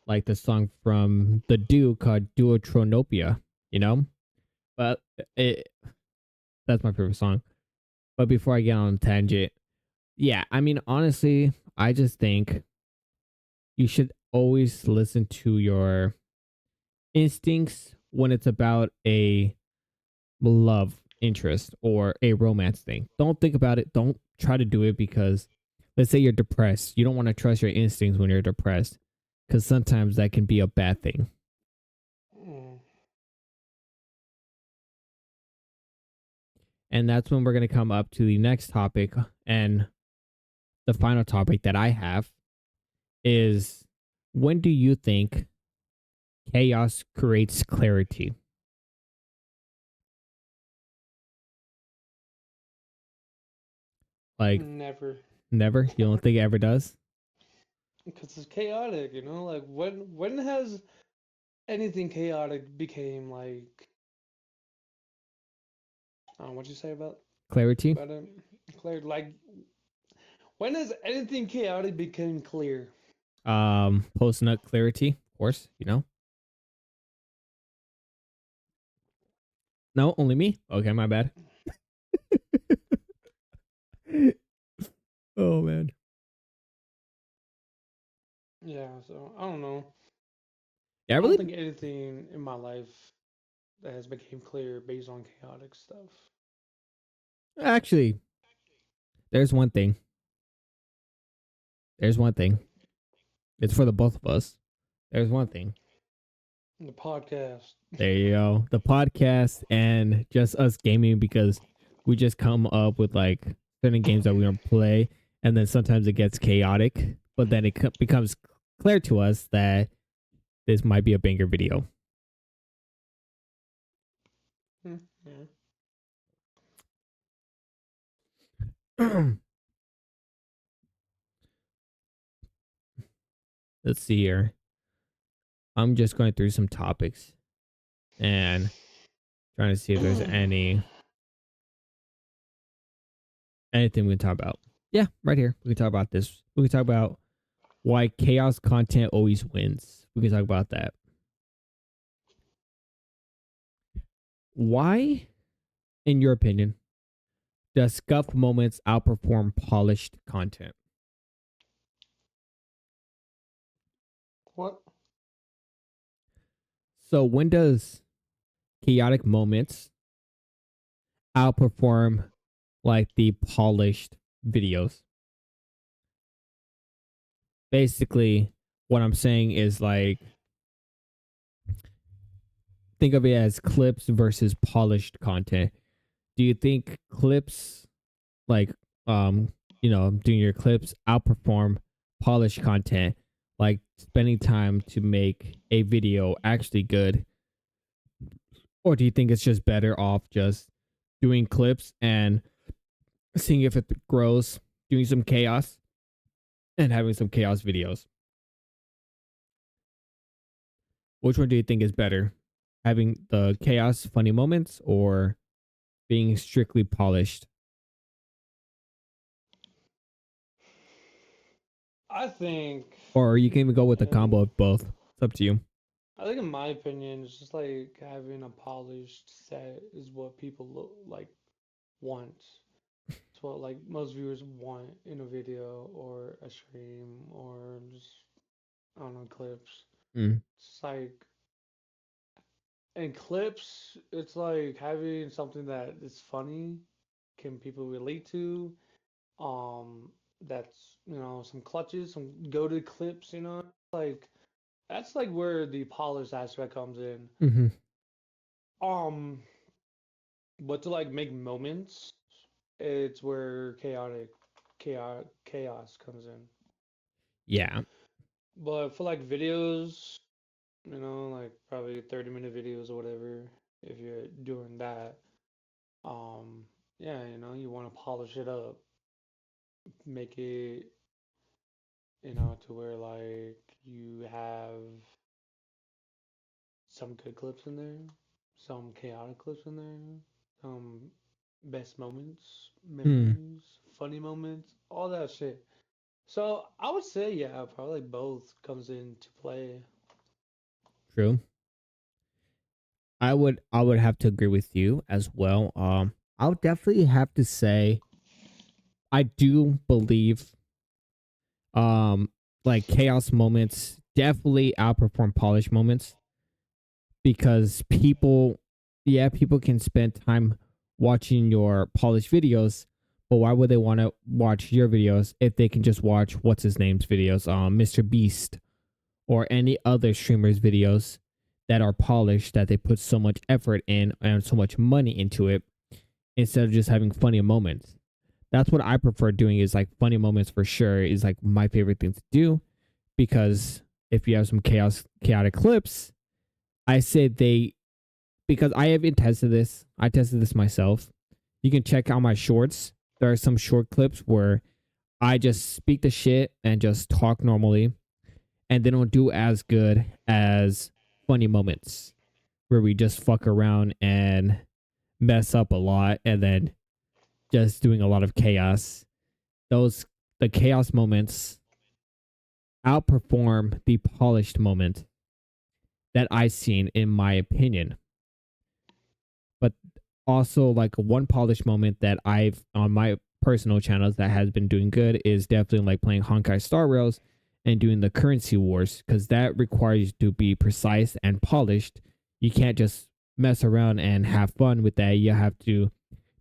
like the song from the Do called Duotronopia, you know. But it that's my favorite song. But before I get on a tangent, yeah, I mean honestly, I just think you should always listen to your instincts when it's about a love interest or a romance thing. Don't think about it. Don't try to do it because let's say you're depressed. You don't want to trust your instincts when you're depressed because sometimes that can be a bad thing. mm, And that's when we're going to come up to the next topic. And the final topic that I have is, when do you think chaos creates clarity? Like, never, never? You don't think it ever does? because it's chaotic. Like when has anything chaotic became like, what'd you say Clarity? about it? Clear. Like when has anything chaotic become clear? Post nut clarity, of course, you know? No, only me? Okay, my bad. Oh, man. Yeah, so I don't know. Yeah, I I don't really think anything in my life that has became clear based on chaotic stuff. actually, there's one thing. There's one thing. It's for the both of us. There's one thing. The podcast. There you go. The podcast and just us gaming because we just come up with like certain games that we want to play, and then sometimes it gets chaotic, but then it becomes clear to us that this might be a banger video. Yeah. Let's see here. I'm just going through some topics and trying to see if there's anything we can talk about. Yeah, right here. We can talk about this. We can talk about why chaos content always wins. We can talk about that. Why, in your opinion, does scuff moments outperform polished content? What? So when does chaotic moments outperform like the polished videos? Basically, what I'm saying is like, think of it as clips versus polished content. Do you think clips like doing your clips outperform polished content, like spending time to make a video actually good Or do you think it's just better off just doing clips and seeing if it grows, doing some chaos and having some chaos videos? Which one do you think is better? Having the chaos funny moments or being strictly polished? I think, Or you can even go with a combo in, of both. It's up to you. I think in my opinion, it's just like having a polished set is what people look like want. It's what like most viewers want in a video or a stream or just I don't know clips. Mm. It's like in clips, it's like having something that is funny, can people relate to. That's some clutches, some go-to clips. Like that's like where the polished aspect comes in. Mm-hmm. Um, but to like make moments, it's where chaos comes in. Yeah. But for like videos, like probably 30-minute videos or whatever, if you're doing that, um, yeah, you want to polish it up, make it, to where like you have some good clips in there, some chaotic clips in there, some best moments, Mm. memories, funny moments, all that shit. So I would say, yeah, probably both comes into play. True. I would have to agree with you as well. I would definitely have to say I do believe um like chaos moments definitely outperform polished moments because people can spend time watching your polished videos, but why would they want to watch your videos if they can just watch what's his name's videos, Mr. Beast or any other streamer's videos that are polished that they put so much effort in and so much money into it instead of just having funny moments. That's what I prefer doing is like funny moments for sure is like my favorite thing to do because if you have some chaotic clips, I say they because I haven't tested this. I tested this myself. You can check out my shorts. There are some short clips where I just speak the shit and just talk normally and they don't do as good as funny moments where we just fuck around and mess up a lot and then just doing a lot of chaos. Those the chaos moments outperform the polished moment that I've seen in my opinion. But also like one polished moment that I've on my personal channels that has been doing good is definitely like playing Honkai Star Rails and doing the currency wars because that requires you to be precise and polished. You can't just mess around and have fun with that. You have to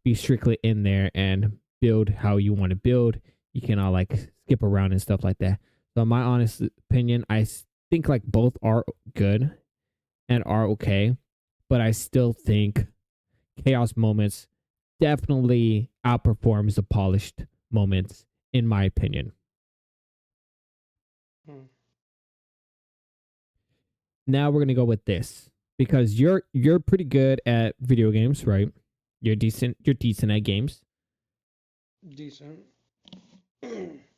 be strictly in there and build how you want to build. You cannot like skip around and stuff like that. So, in my honest opinion, I think like both are good and are okay, but I still think chaos moments definitely outperforms the polished moments, in my opinion. Hmm. Now we're gonna go with this because you're pretty good at video games, right? You're decent. You're decent at games. Decent.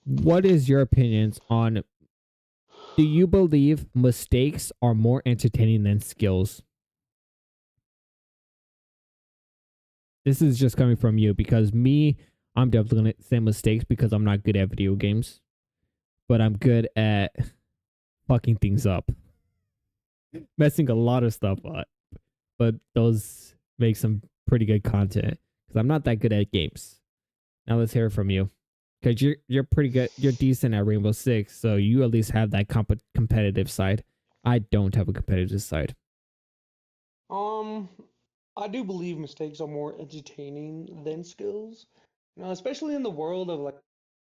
What is your opinions on do you believe mistakes are more entertaining than skills? This is just coming from you because me, I'm definitely going to say mistakes because I'm not good at video games, but I'm good at fucking things up, messing a lot of stuff up. But those make some pretty good content because I'm not that good at games. Now let's hear it from you because you're pretty good. You're decent at Rainbow Six, so you at least have that competitive side. I don't have a competitive side. Um, I do believe mistakes are more entertaining than skills. Especially in the world of like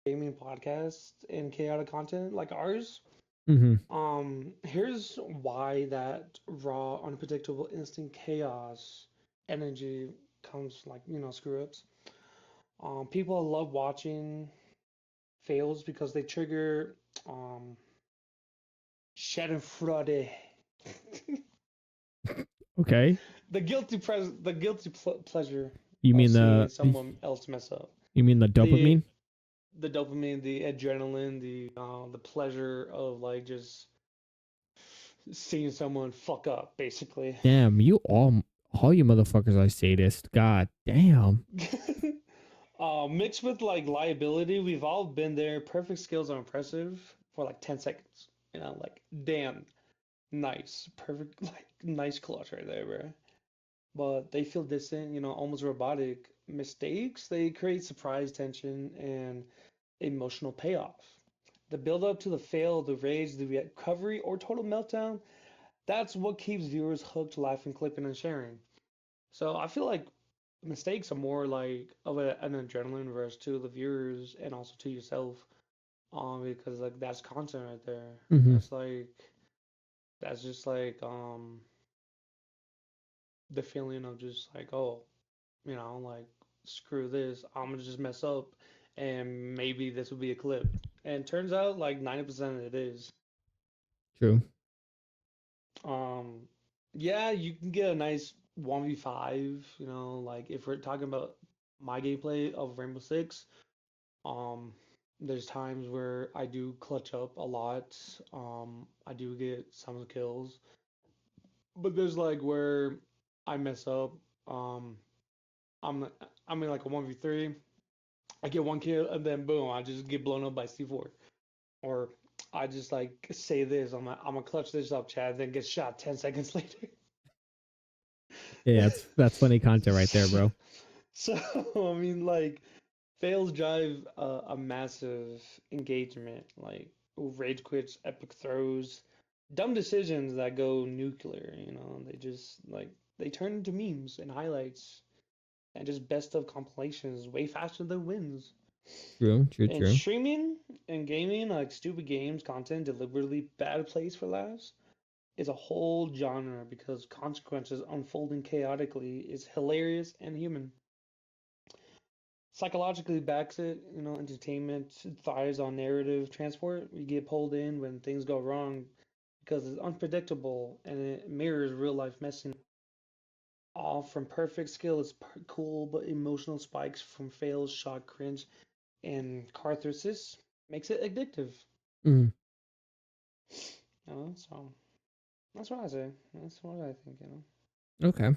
gaming podcasts and chaotic content like ours. Mm-hmm. Here's why that raw, unpredictable, instant chaos energy comes like, screw ups. People love watching fails because they trigger um Schadenfreude. Okay. pleasure You of mean seeing the someone else mess up. you mean the The dopamine? the dopamine, the adrenaline, the pleasure of like just seeing someone fuck up, basically. Damn, all you motherfuckers are sadists. God damn. Mixed with like liability, we've all been there. Perfect skills are impressive for like 10 seconds. Like damn, nice, perfect, like nice clutch right there, bro. But they feel distant, almost robotic. Mistakes, they create surprise, tension, and emotional payoff. The build up to the fail, the rage, the recovery, or total meltdown, that's what keeps viewers hooked, laughing, clipping, and sharing. So I feel like mistakes are more like of an adrenaline rush to the viewers and also to yourself. Because like that's content right there. Hmm. That's just like the feeling of just like, oh, like screw this, I'm gonna just mess up and maybe this will be a clip. And turns out like 90% of it is. True. Um, yeah, you can get a nice 1v5, like if we're talking about my gameplay of Rainbow Six, um, there's times where I do clutch up a lot. I do get some kills, but there's like where I mess up. Um, I'm I'm in like a 1v3. I get one kill and then boom, I just get blown up by C4. Or I just like say this, I'm gonna clutch this up, Chad, then get shot 10 seconds later. Yeah, that's funny content right there, bro. So, I mean, like, fails drive a massive engagement, like rage quits, epic throws, dumb decisions that go nuclear, they just, like, they turn into memes and highlights and just best of compilations way faster than wins. True, true, And true. streaming and gaming, like stupid games, content, deliberately bad plays for laughs, is a whole genre because consequences unfolding chaotically is hilarious and human. Psychologically backs it, entertainment thrives on narrative transport. You get pulled in when things go wrong because it's unpredictable and it mirrors real life messiness. All from perfect skill is cool, but emotional spikes from fails, shock, cringe, and catharsis makes it addictive. Mm, So that's what I say. That's what I think. okay,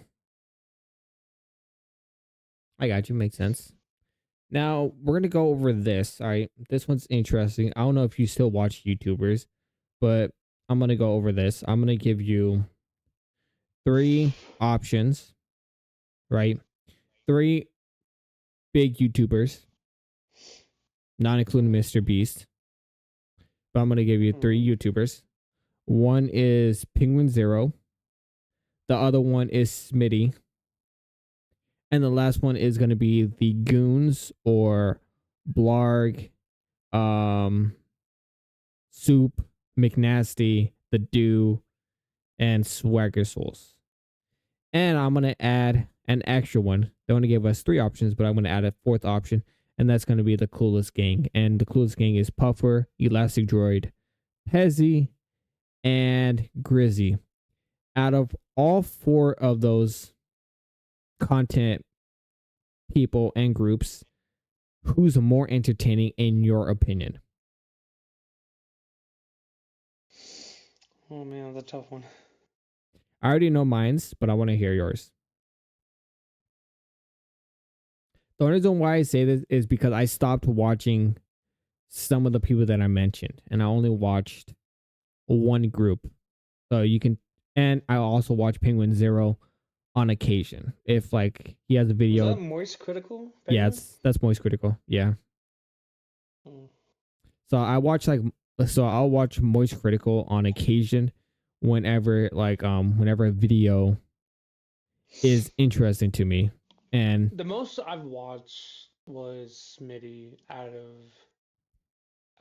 I got you. Makes sense. Now we're gonna go over this. All right, this one's interesting. I don't know if you still watch YouTubers, but I'm gonna go over this. I'm gonna give you three options, right? Three big YouTubers, not including Mr. Beast. But I'm gonna give you three Mm-hmm. YouTubers. One is Penguin Zero. The other one is Smitty. And the last one is gonna be the Goons or Blarg, um, Soup, McNasty, the Dew, and Swagger Souls. And I'm gonna add an extra one. They only gave us three options, but I'm gonna add a fourth option, and that's gonna be the coolest gang. And the coolest gang is Puffer, Elastic Droid, Pezzy, and Grizzy. Out of all four of those content people and groups, who's more entertaining in your opinion? Oh man, that's a tough one. I already know mine's, but I want to hear yours. The only reason why I say this is because I stopped watching some of the people that I mentioned, and I only watched one group. So you can, and I also watch Penguin Zero on occasion. If like he has a Was that video, Moist Critical yeah, Penguin? that's Moist Critical. Yeah. Mm. So I'll watch Moist Critical on occasion whenever a video is interesting to me. And The most I've watched was Smitty out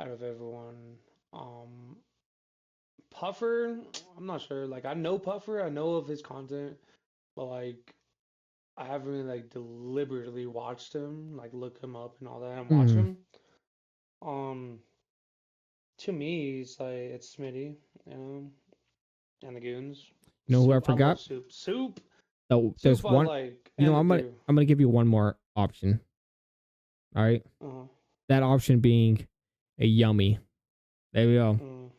of everyone. Um, Puffer, I'm not sure. Like I know Puffer, I know of his content, but like I haven't really like deliberately watched him, like look him up and all that and watch mm, him. Um, to me, it's Smitty, you know, and the Goons. you know who I Soup, I love forgot? Soup. Soup. So there's Soup I one. like, You know, and the I'm gonna do. I'm gonna give you one more option. All right, Uh-huh. that option being a yummy. There we go. Mm.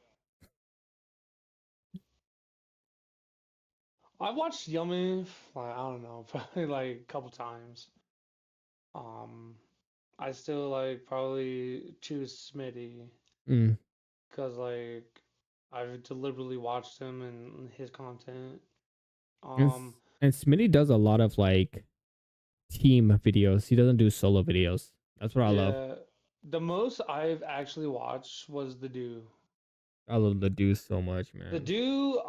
I watched Yummy, like, I don't know, probably like a couple times. Um, I still like probably choose Smitty Mm. because like I've deliberately watched him and his content. And Um, and Smitty does a lot of like team videos. He doesn't do solo videos. That's what I love. yeah, the most I've actually watched was the do. I love the dude so much, The man. do,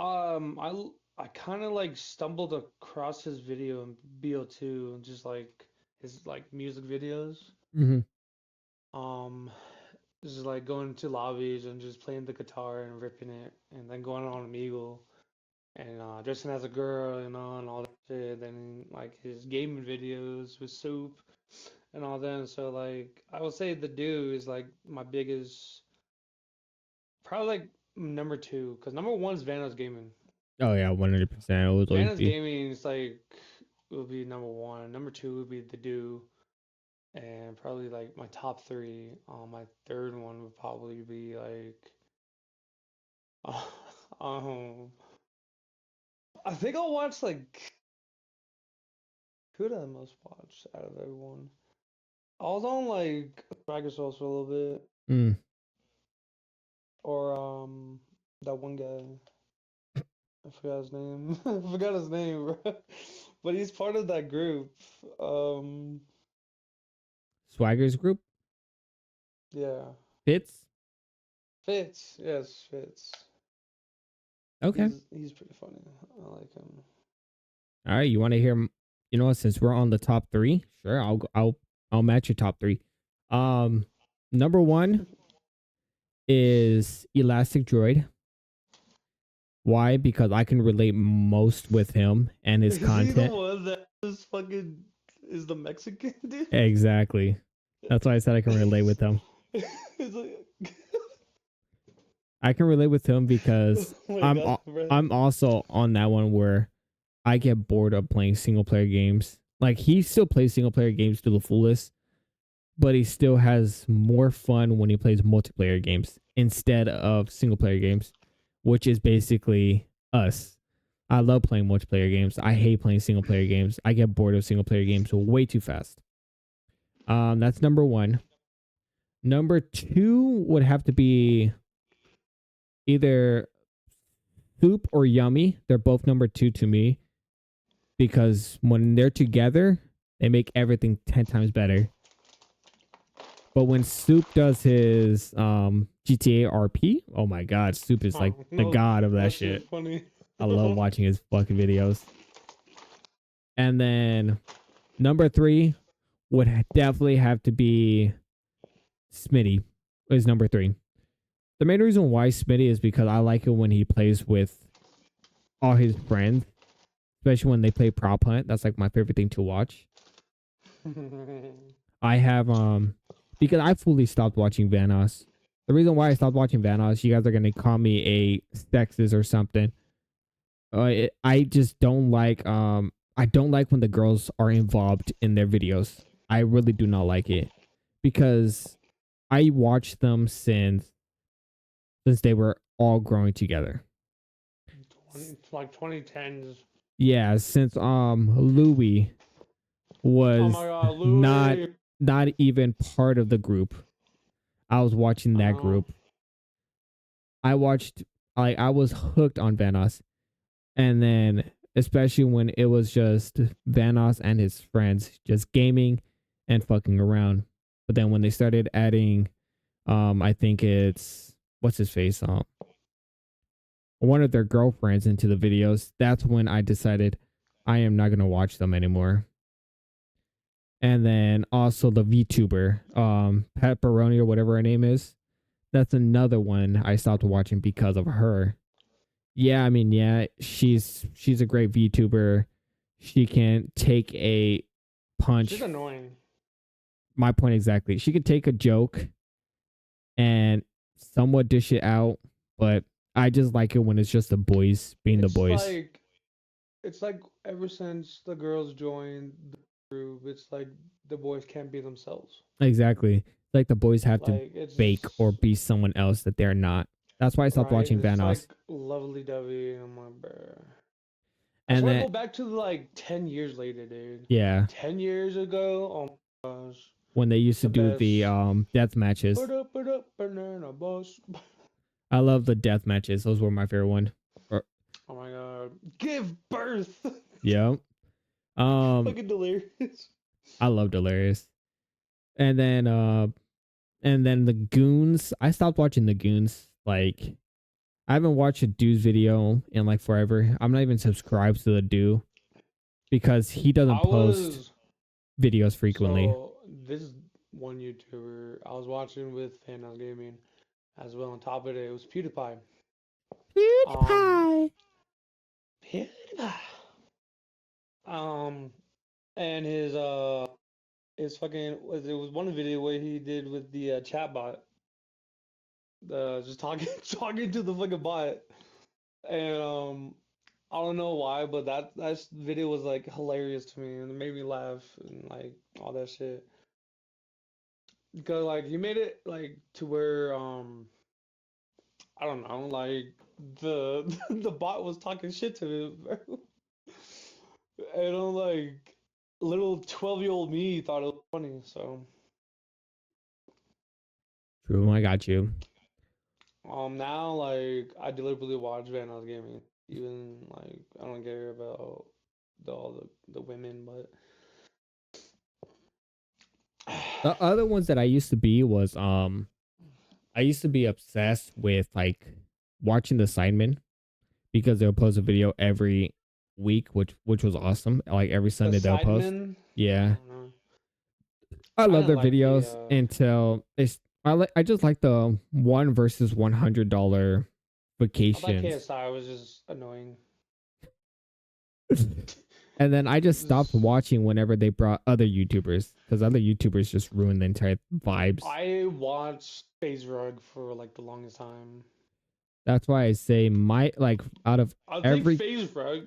I kind of like stumbled across his video in BO2 and just like his like music videos. Mm-hmm. Um, just like going to lobbies and just playing the guitar and ripping it, and then going on Omegle and dressing as a girl, and all that shit. Then like his gaming videos with Soup and all that. So like I would say the do is like my biggest, probably like number two, because number one is Vanos Gaming. Oh yeah, 100%. It would always Vanos be. Gaming is like will be number one. Number two would be the do. And probably like my top three. My third one would probably be like um, I think I'll watch like who did I most watch out of everyone? I was on like Swagger Sauce for a little bit, Mm. or that one guy. I forgot his name. I forgot his name, bro. But he's part of that group. Um, Swagger's group yeah, Fits. Fitz. Yes, Fitz. Okay. He's pretty funny. I like him. All right. You want to hear? You know what? Since we're on the top three, sure. I'll match your top three. Um, number one is Elastic Droid. Why? Because I can relate most with him and his Is he the content. one that is fucking is the Mexican dude? Exactly. That's why I said I can relate with him. It's like, I can relate with him oh because my I'm god, bro. I'm also on that one where I get bored of playing single player games. Like he still plays single player games to the fullest, but he still has more fun when he plays multiplayer games instead of single player games, which is basically us. I love playing multiplayer games. I hate playing single player games. I get bored of single player games way too fast. That's number one. Number two would have to be either Soup or Yummy. They're both number two to me because when they're together, they make everything 10 times better. But when Soup does his GTA RP, oh my god, Soup is like Oh, the no, god of that that shit shit. is funny. I love watching his fucking videos. And then number three would definitely have to be Smitty is number three. The main reason why Smitty is because I like it when he plays with all his friends, especially when they play prop hunt. That's like my favorite thing to watch. I have because I fully stopped watching Vanos. The reason why I stopped watching Vanos, you guys are gonna call me a sexist or something. I just don't like I don't like when the girls are involved in their videos. I really do not like it because I watched them since they were all growing together. Like 2010s. Yeah, since Louis Oh my was god, not Louis. not even part of the group. I was watching that Uh, group. I watched like I was hooked on Vanos, and then especially when it was just Vanos and his friends just gaming and fucking around. But then when they started adding, I think it's what's his face, one of their girlfriends into the videos. That's when I decided I am not gonna watch them anymore. And then also the VTuber, Pepperoni or whatever her name is. That's another one I stopped watching because of her. Yeah, I mean, yeah, she's a great VTuber. She can take a she's punch. annoying. My point exactly. She could take a joke and somewhat dish it out, but I just like it when it's just the boys being the It's boys. like it's like ever since the girls joined the group, it's like the boys can't be themselves. Exactly. Like the boys have to Like it's fake or just be someone else that they're not. That's why I stopped right. watching It's Vanos. like lovely dovey. I'm like, bruh. I just And want to then go back to like 10 years later, dude. yeah, 10 years ago. Oh my gosh, when they used to the do the best. death matches. Put up, banana boss. I love the death matches. Those were my favorite one. Or, Oh my god, give birth. yeah. Um Fucking delirious. I love Delirious. And then the Goons. I stopped watching the Goons. Like I haven't watched a Dude's video in like forever. I'm not even subscribed to the Dude because he doesn't I post was videos frequently. so this is one YouTuber I was watching with Fan Gaming as well. On top of it, it was PewDiePie. Um, PewDiePie. PewDiePie. Um, and his fucking it was one video where he did with the chat bot, just talking talking to the fucking bot, and I don't know why, but that video was like hilarious to me and it made me laugh and like all that shit. Because like he made it like to where I don't know, like the the bot was talking shit to me, bro. And I'm like little 12-year-old me thought it was funny, so True, I got you. now like I deliberately watch Vandals Gaming. Even like I don't care about all the women, but The other ones that I used to be was I used to be obsessed with like watching the Sidemen because they'll post a video every week, which was awesome. Like every the Sunday they'll post. Sidemen, I Yeah, don't know. I I love didn't their like the videos until it's. I just like the one versus $100 I thought vacations, KSI was just annoying. and then I just stopped watching whenever they brought other YouTubers because other YouTubers just ruined the entire vibes. I watched FaZe Rug for like the longest time. That's why I say my like out of I think every. FaZe Rug,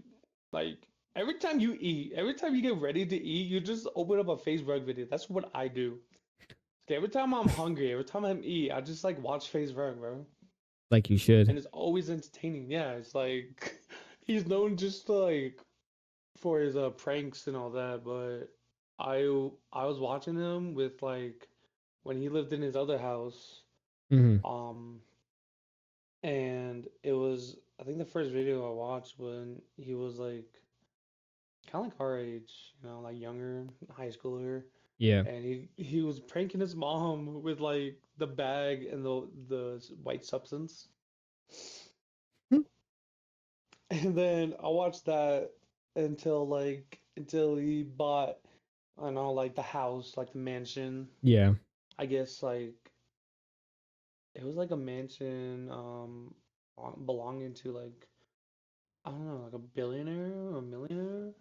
like every time you eat, every time you get ready to eat, you just open up a FaZe Rug video. That's what I do. Okay, every time I'm hungry, every time I'm eat, I just like watch FaZe Rug, bro. Like you should. And it's always entertaining. Yeah, it's like he's known just like for his pranks and all that, but I was watching him with like when he lived in his other house. Hmm. Um, and it was I think the first video I watched when he was like kind of like our age, like younger, high schooler, Yeah. and he was pranking his mom with like the bag and the white substance. And then I watched that until he bought, I don't know, like the house, like the mansion. Yeah. I guess like it was like a mansion belonging to like I don't know, like a billionaire or a millionaire.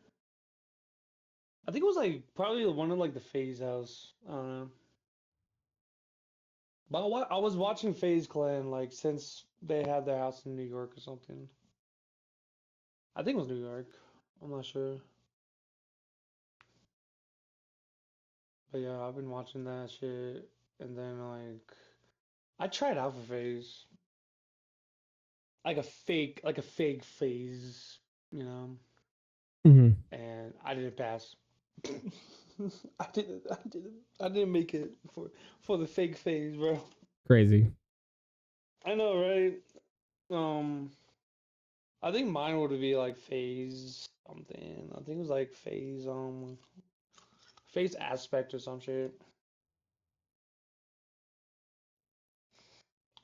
I think it was like probably one of like the FaZe house. I don't know. But I was watching FaZe Clan like since they had their house in New York or something. I think it was New York. I'm not sure. But yeah, I've been watching that shit and then like I tried out for FaZe. Like a fake FaZe, you know, Hmm. and I didn't pass. I didn't make it for the fake FaZe, bro. Crazy. I know, right? Um, I think mine would be like phase something. I think it was like phase aspect or some shit.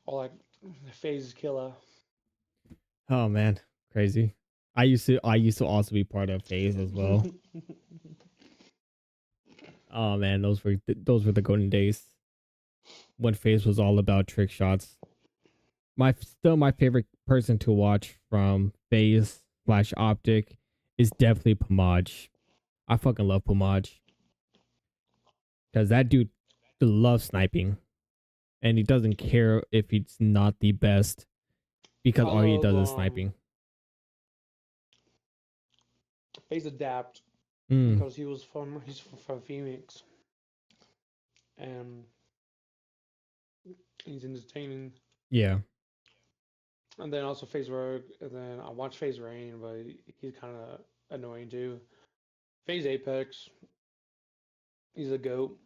Or like phase killer. Oh man, crazy. I used to also be part of Phase as well. Oh man, those were the golden days when Phase was all about trick shots. My favorite person to watch from Phase slash Optic is definitely Pomage. I fucking love Pomage because that dude loves sniping and he doesn't care if he's not the best because I all he love does is sniping. FaZe adapt Mm, because he's from Phoenix and he's entertaining. yeah. And then also FaZe Rogue, and then I watch FaZe Rain, but he's kind of annoying too. FaZe Apex, he's a goat.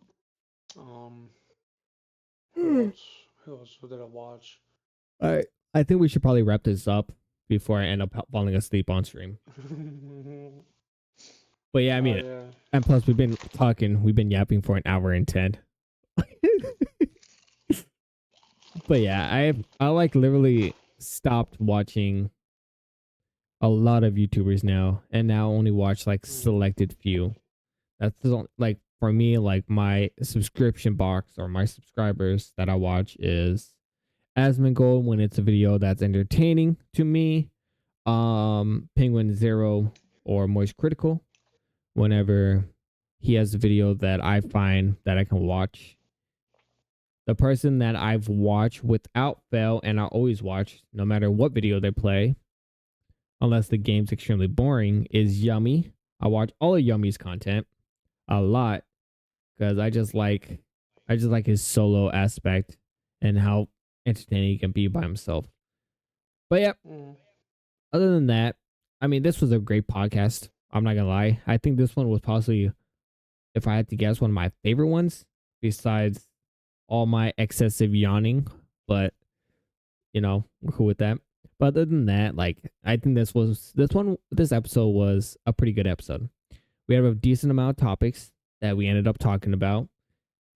Um, who Mm. else? Who else did I watch? I I think we should probably wrap this up before I end up falling asleep on stream. But yeah, I Oh mean, yeah. and plus we've been yapping for an hour and 10. But yeah, I like literally stopped watching a lot of YouTubers now, and now only watch like Mm. selected few. Like for me, like my subscription box or my subscribers that I watch is Asmongold when it's a video that's entertaining to me. Penguin Zero or Moist Critical whenever he has a video that I find that I can watch. The person that I've watched without fail and I always watch no matter what video they play, unless the game's extremely boring, is Yummy. I watch all of Yummy's content a lot because I just like his solo aspect and how entertaining he can be by himself. But yeah, Mm. other than that, I mean, this was a great podcast. I'm not gonna lie. I think this one was possibly, if I had to guess, one of my favorite ones, besides all my excessive yawning. But we're cool with that. But other than that, like I think this episode was a pretty good episode. We have a decent amount of topics that we ended up talking about,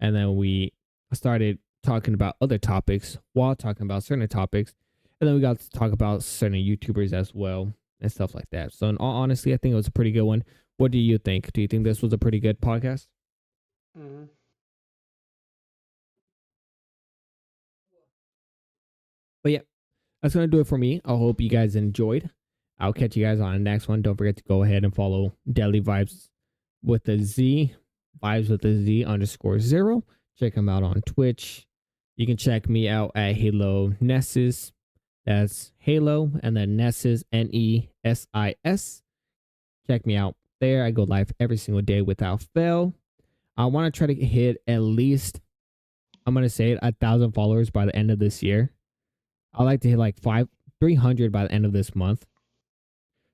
and then we started talking about other topics while talking about certain topics, and then we got to talk about certain YouTubers as well and stuff like that. So in all honesty, I think it was a pretty good one. What do you think? Do you think this was a pretty good podcast? Mm. But yeah, that's gonna do it for me. I hope you guys enjoyed. I'll catch you guys on the next one. Don't forget to go ahead and follow Deadly Vibes with a Z, Vibes with a Z _0. Check them out on Twitch. You can check me out at Halo Nessus. That's Halo and then Nessus NESIS. Check me out there. I go live every single day without fail. I want to try to hit at least, I'm gonna say it, 1,000 followers by the end of this year. I like to hit like 300 by the end of this month.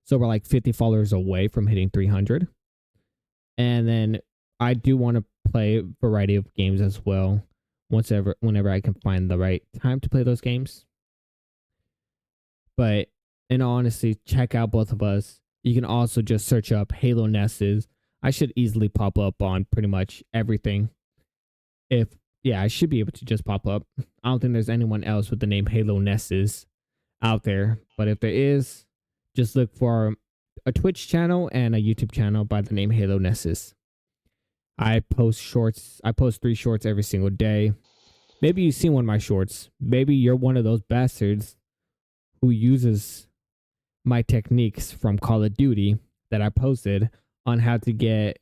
So we're like 50 followers away from hitting 300. And then I do want to play a variety of games as well. Whenever I can find the right time to play those games. But in all honesty, check out both of us. You can also just search up Halo Nesses. I should easily pop up on pretty much everything. I should be able to just pop up. I don't think there's anyone else with the name Halo Nesses out there. But if there is, just look for a Twitch channel and a YouTube channel by the name Halo Nesses. I post shorts. I post 3 shorts every single day. Maybe you've seen one of my shorts. Maybe you're one of those bastards who uses my techniques from Call of Duty that I posted on how to get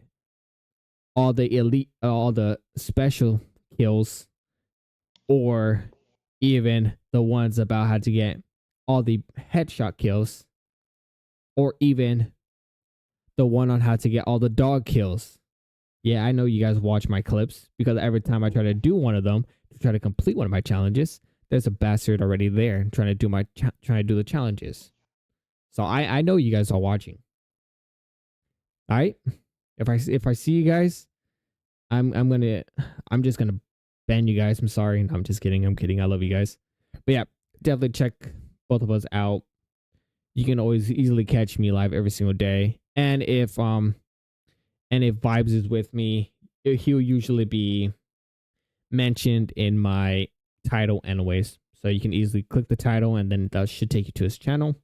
all the special kills, or even the ones about how to get all the headshot kills, or even the one on how to get all the dog kills. Yeah, I know you guys watch my clips because every time I try to do one of them to try to complete one of my challenges, there's a bastard already there trying to do the challenges. So I know you guys are watching. All right? If I see you guys, I'm just gonna ban you guys. I'm sorry. I'm just kidding. I'm kidding. I love you guys. But yeah, definitely check both of us out. You can always easily catch me live every single day. And if Vibes is with me, he'll usually be mentioned in my title anyways. So you can easily click the title and then that should take you to his channel.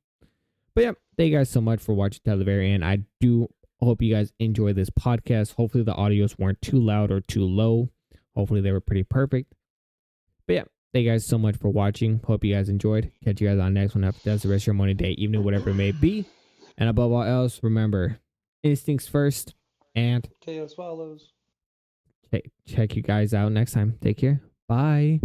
But yeah, thank you guys so much for watching till the very end. I do hope you guys enjoy this podcast. Hopefully the audios weren't too loud or too low. Hopefully they were pretty perfect. But yeah, thank you guys so much for watching. Hope you guys enjoyed. Catch you guys on the next one. That's the rest of your morning, day, evening, whatever it may be. And above all else, remember, instincts first. And Chaos follows. check you guys out next time. Take care. Bye.